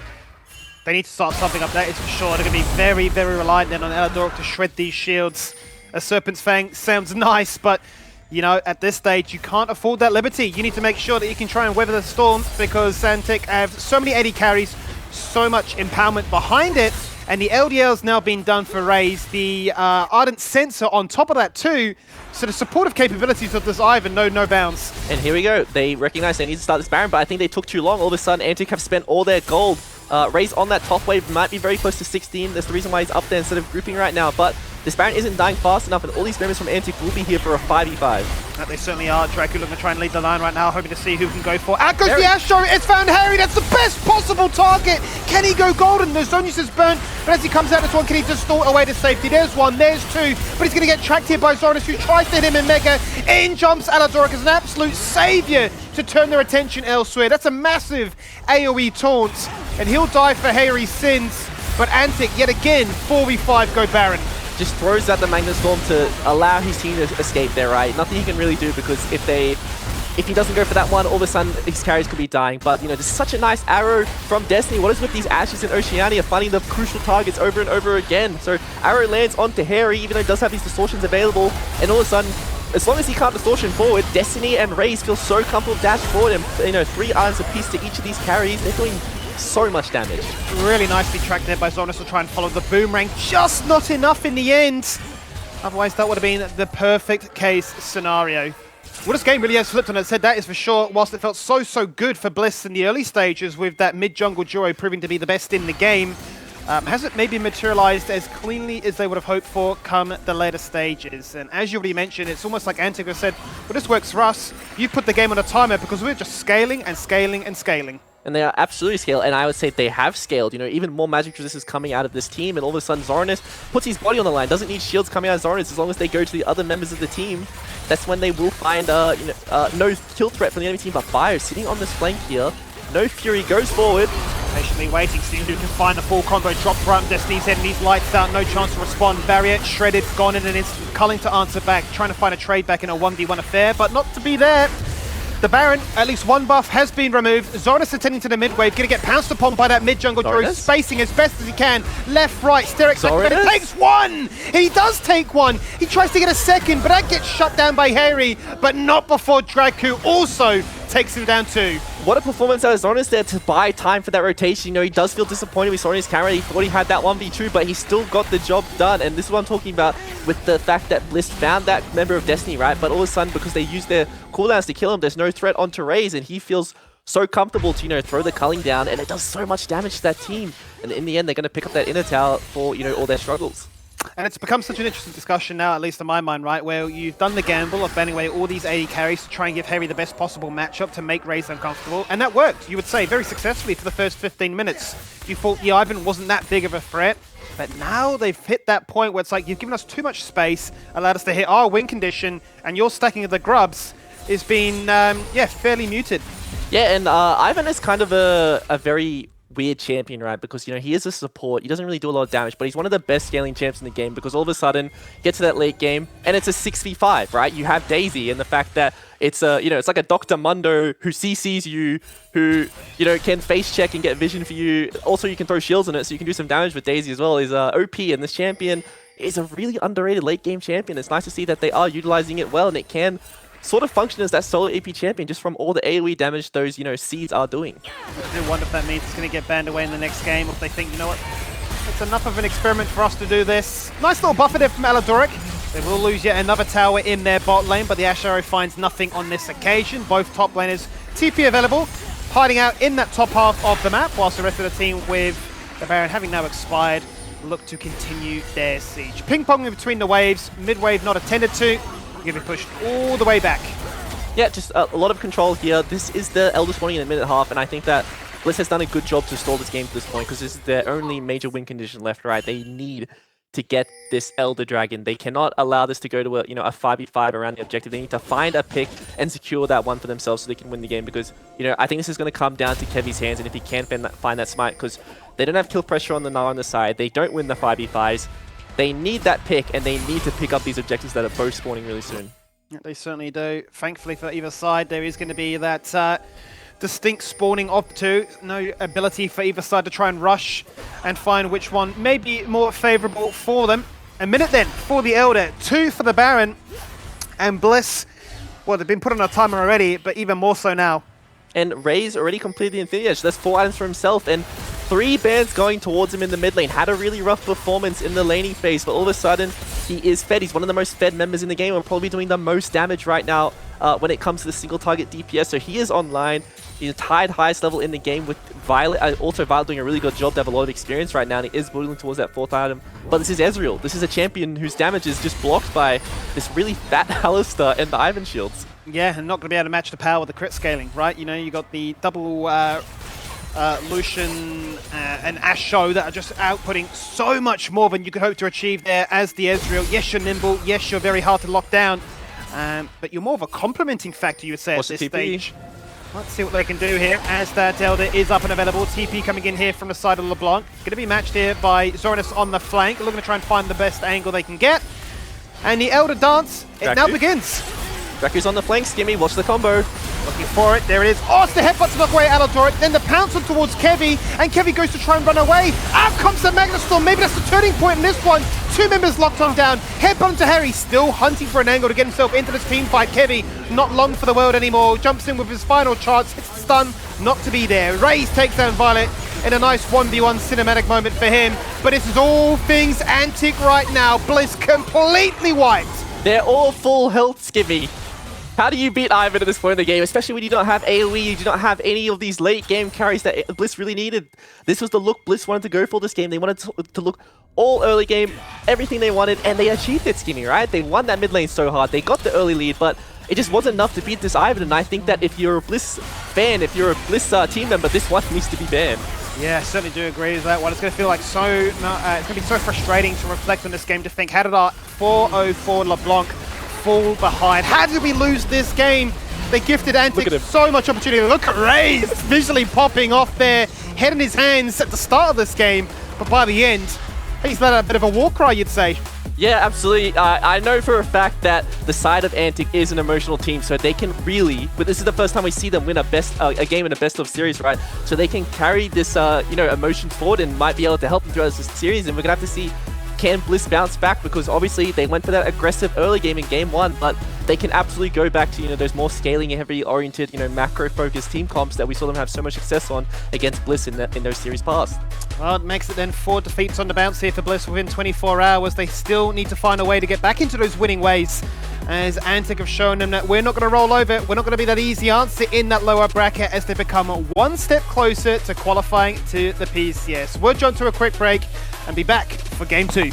[SPEAKER 2] They need to start something up, that is for sure. They're going to be very, very reliant then on Eladoric to shred these shields. A Serpent's Fang sounds nice, but at this stage, you can't afford that liberty. You need to make sure that you can try and weather the storm because Antic have so many AD carries, so much empowerment behind it, and the LDL's now been done for Raze. The Ardent Sensor on top of that too, so the supportive capabilities of this Ivan know no bounds.
[SPEAKER 3] And here we go. They recognize they need to start this Baron, but I think they took too long. All of a sudden, Antic have spent all their gold. Raze on that top wave might be very close to 16. That's the reason why he's up there instead of grouping right now, but this Baron isn't dying fast enough, and all these members from Antic will be here for a 5v5.
[SPEAKER 2] They certainly are. Draco looking to try and lead the line right now, hoping to see who can go for. Out goes the Astro, it's found Harry, that's the best possible target! Can he go golden? The Zonius is burnt, but as he comes out this one, can he distort away to safety? There's one, there's two, but he's going to get tracked here by Zornis, who tries to hit him in Mega. In jumps Eladoric as an absolute savior to turn their attention elsewhere. That's a massive AoE taunt, and he'll die for Harry's sins, but Antic, yet again, 4v5 go Baron.
[SPEAKER 3] Just throws out the Magnet Storm to allow his team to escape there, right? Nothing he can really do because if he doesn't go for that one, all of a sudden his carries could be dying. But, there's such a nice arrow from Destiny. What is with these Ashes in Oceania finding the crucial targets over and over again? So arrow lands onto Harry, even though he does have these distortions available. And all of a sudden, as long as he can't distortion forward, Destiny and Raze feel so comfortable dash forward and, 3 irons apiece to each of these carries. They're doing so much damage.
[SPEAKER 2] Really nicely tracked there by Zornis to try and follow the boomerang. Just not enough in the end. Otherwise, that would have been the perfect case scenario. Well, this game really has flipped on its head, that is for sure. Whilst it felt so good for Bliss in the early stages with that mid-jungle duo proving to be the best in the game, has it maybe materialized as cleanly as they would have hoped for come the later stages? And as you already mentioned, it's almost like Antic said, well, this works for us. You put the game on a timer because we're just scaling and scaling and scaling.
[SPEAKER 3] And they are absolutely scaled, and I would say they have scaled. Even more magic resistance coming out of this team, and all of a sudden Zornis puts his body on the line, doesn't need shields coming out of Zornis as long as they go to the other members of the team. That's when they will find no kill threat from the enemy team, but Bio sitting on this flank here. No Fury goes forward.
[SPEAKER 2] Patiently waiting, seeing who can find the full combo. Drop right on Destiny's enemies, lights out, no chance to respond. Barrier shredded, gone in an instant. Culling to answer back, trying to find a trade back in a 1v1 affair, but not to be there. The Baron, at least one buff has been removed. Zornis attending to the mid wave, gonna get pounced upon by that mid jungle druid, spacing as best as he can. Left, right, Sterix takes one! He does take one! He tries to get a second, but that gets shut down by Harry, but not before Draku also takes him down too.
[SPEAKER 3] What a performance out of Zornis there to buy time for that rotation. He does feel disappointed with Zornis' camera. He thought he had that 1v2, but he still got the job done. And this is what I'm talking about with the fact that Bliss found that member of Destiny, right? But all of a sudden, because they used their cooldowns to kill him, there's no threat onto Raze, and he feels so comfortable to, throw the culling down, and it does so much damage to that team. And in the end, they're going to pick up that inner tower for, all their struggles.
[SPEAKER 2] And it's become such an interesting discussion now, at least in my mind, right, where you've done the gamble of banning away all these AD carries to try and give Harry the best possible matchup to make Raze uncomfortable, and that worked, you would say, very successfully for the first 15 minutes. You thought the Ivan wasn't that big of a threat, but now they've hit that point where it's like, you've given us too much space, allowed us to hit our win condition, and your stacking of the grubs is being, fairly muted.
[SPEAKER 3] Yeah, and Ivan is kind of a very weird champion, right? Because, he is a support. He doesn't really do a lot of damage, but he's one of the best scaling champs in the game because all of a sudden, get to that late game, and it's a 6v5, right? You have Daisy, and the fact that it's it's like a Dr. Mundo who CCs you, who, can face check and get vision for you. Also, you can throw shields on it, so you can do some damage with Daisy as well. Is OP, and this champion is a really underrated late game champion. It's nice to see that they are utilizing it well, and it can sort of function as that solo AP champion just from all the AoE damage those, seeds are doing.
[SPEAKER 2] I do wonder if that means it's going to get banned away in the next game, or if they think, you know what, it's enough of an experiment for us to do this. Nice little buffer there from Eladoric. They will lose yet another tower in their bot lane, but the Ash Arrow finds nothing on this occasion. Both top laners TP available, hiding out in that top half of the map, whilst the rest of the team with the Baron having now expired, look to continue their siege. Ping-ponging between the waves, mid-wave not attended to. Going to be pushed all the way back.
[SPEAKER 3] Yeah, just a lot of control here. This is the Elder spawning in a minute and a half, and I think that Bliss has done a good job to stall this game to this point because this is their only major win condition left, right? They need to get this Elder Dragon. They cannot allow this to go to a 5v5 around the objective. They need to find a pick and secure that one for themselves so they can win the game, because I think this is going to come down to Kevy's hands, and if he can find that smite, because they don't have kill pressure on the Gnar on the side. They don't win the 5v5s. They need that pick, and they need to pick up these objectives that are both spawning really soon.
[SPEAKER 2] Yeah, they certainly do. Thankfully for either side, there is going to be that distinct spawning of two. No ability for either side to try and rush and find which one may be more favorable for them. A minute then for the Elder, 2 for the Baron, and Bliss, well, they've been put on a timer already, but even more so now.
[SPEAKER 3] And Ray's already completed the Infinity Edge. That's 4 items for himself, and 3 bands going towards him in the mid lane. Had a really rough performance in the laning phase, but all of a sudden, he is fed. He's one of the most fed members in the game, and probably doing the most damage right now when it comes to the single target DPS. So he is online. He's tied highest level in the game with Violet. Also, Violet doing a really good job. They have a lot of experience right now, and he is building towards that 4th item. But this is Ezreal. This is a champion whose damage is just blocked by this really fat Alistar and the Ivan shields.
[SPEAKER 2] Yeah, and not going to be able to match the power with the crit scaling, right? You got the double Lucian and Asho that are just outputting so much more than you could hope to achieve there as the Ezreal. Yes, you're nimble. Yes, you're very hard to lock down. But you're more of a complementing factor, you would say, at this stage. Let's see what they can do here as that Elder is up and available. TP coming in here from the side of LeBlanc. Going to be matched here by Zorinus on the flank. Looking to try and find the best angle they can get. And the Elder dance, it now begins.
[SPEAKER 3] Draku's on the flank, Skimmy, watch the combo.
[SPEAKER 2] Looking for it, there it is. Oh, it's the headbutt to knock away Aladoric, then the pounce on towards Kevy, and Kevy goes to try and run away. Out comes the Magna Storm, maybe that's the turning point in this one. 2 members locked on down, headbutt to Harry, still hunting for an angle to get himself into this team fight. Kevy, not long for the world anymore, jumps in with his final chance, hits the stun, not to be there. Raze takes down Violet in a nice 1v1 cinematic moment for him, but this is all things Antic right now. Bliss completely wiped.
[SPEAKER 3] They're all full health, Skimmy. How do you beat Ivan at this point in the game, especially when you don't have AoE, you do not have any of these late game carries that Bliss really needed? This was the look Bliss wanted to go for this game. They wanted to look all early game, everything they wanted, and they achieved it, Skinny, right? They won that mid lane so hard. They got the early lead, but it just wasn't enough to beat this Ivan, and I think that if you're a Bliss fan, if you're a Bliss team member, this one needs to be banned.
[SPEAKER 2] Yeah, I certainly do agree with that one. It's going to feel like it's going to be so frustrating to reflect on this game, to think, how did our 404 LeBlanc fall behind? How did we lose this game? They gifted Antic so much opportunity. Look at Raze visually popping off there, head in his hands at the start of this game, but by the end, he's let a bit of a war cry, you'd say.
[SPEAKER 3] Yeah, absolutely. I know for a fact that the side of Antic is an emotional team, so they can really, but this is the first time we see them win a game in a best of series, right? So they can carry this, emotions forward and might be able to help them throughout this series, and we're gonna have to see, can Bliss bounce back? Because obviously they went for that aggressive early game in game 1, but they can absolutely go back to, those more scaling heavy oriented, macro focused team comps that we saw them have so much success on against Bliss in those series past.
[SPEAKER 2] Well, it makes it then 4 defeats on the bounce here for Bliss within 24 hours. They still need to find a way to get back into those winning ways, as Antic have shown them that we're not going to roll over. We're not going to be that easy answer in that lower bracket, as they become one step closer to qualifying to the PCS. We'll jump to a quick break and be back for Game 2.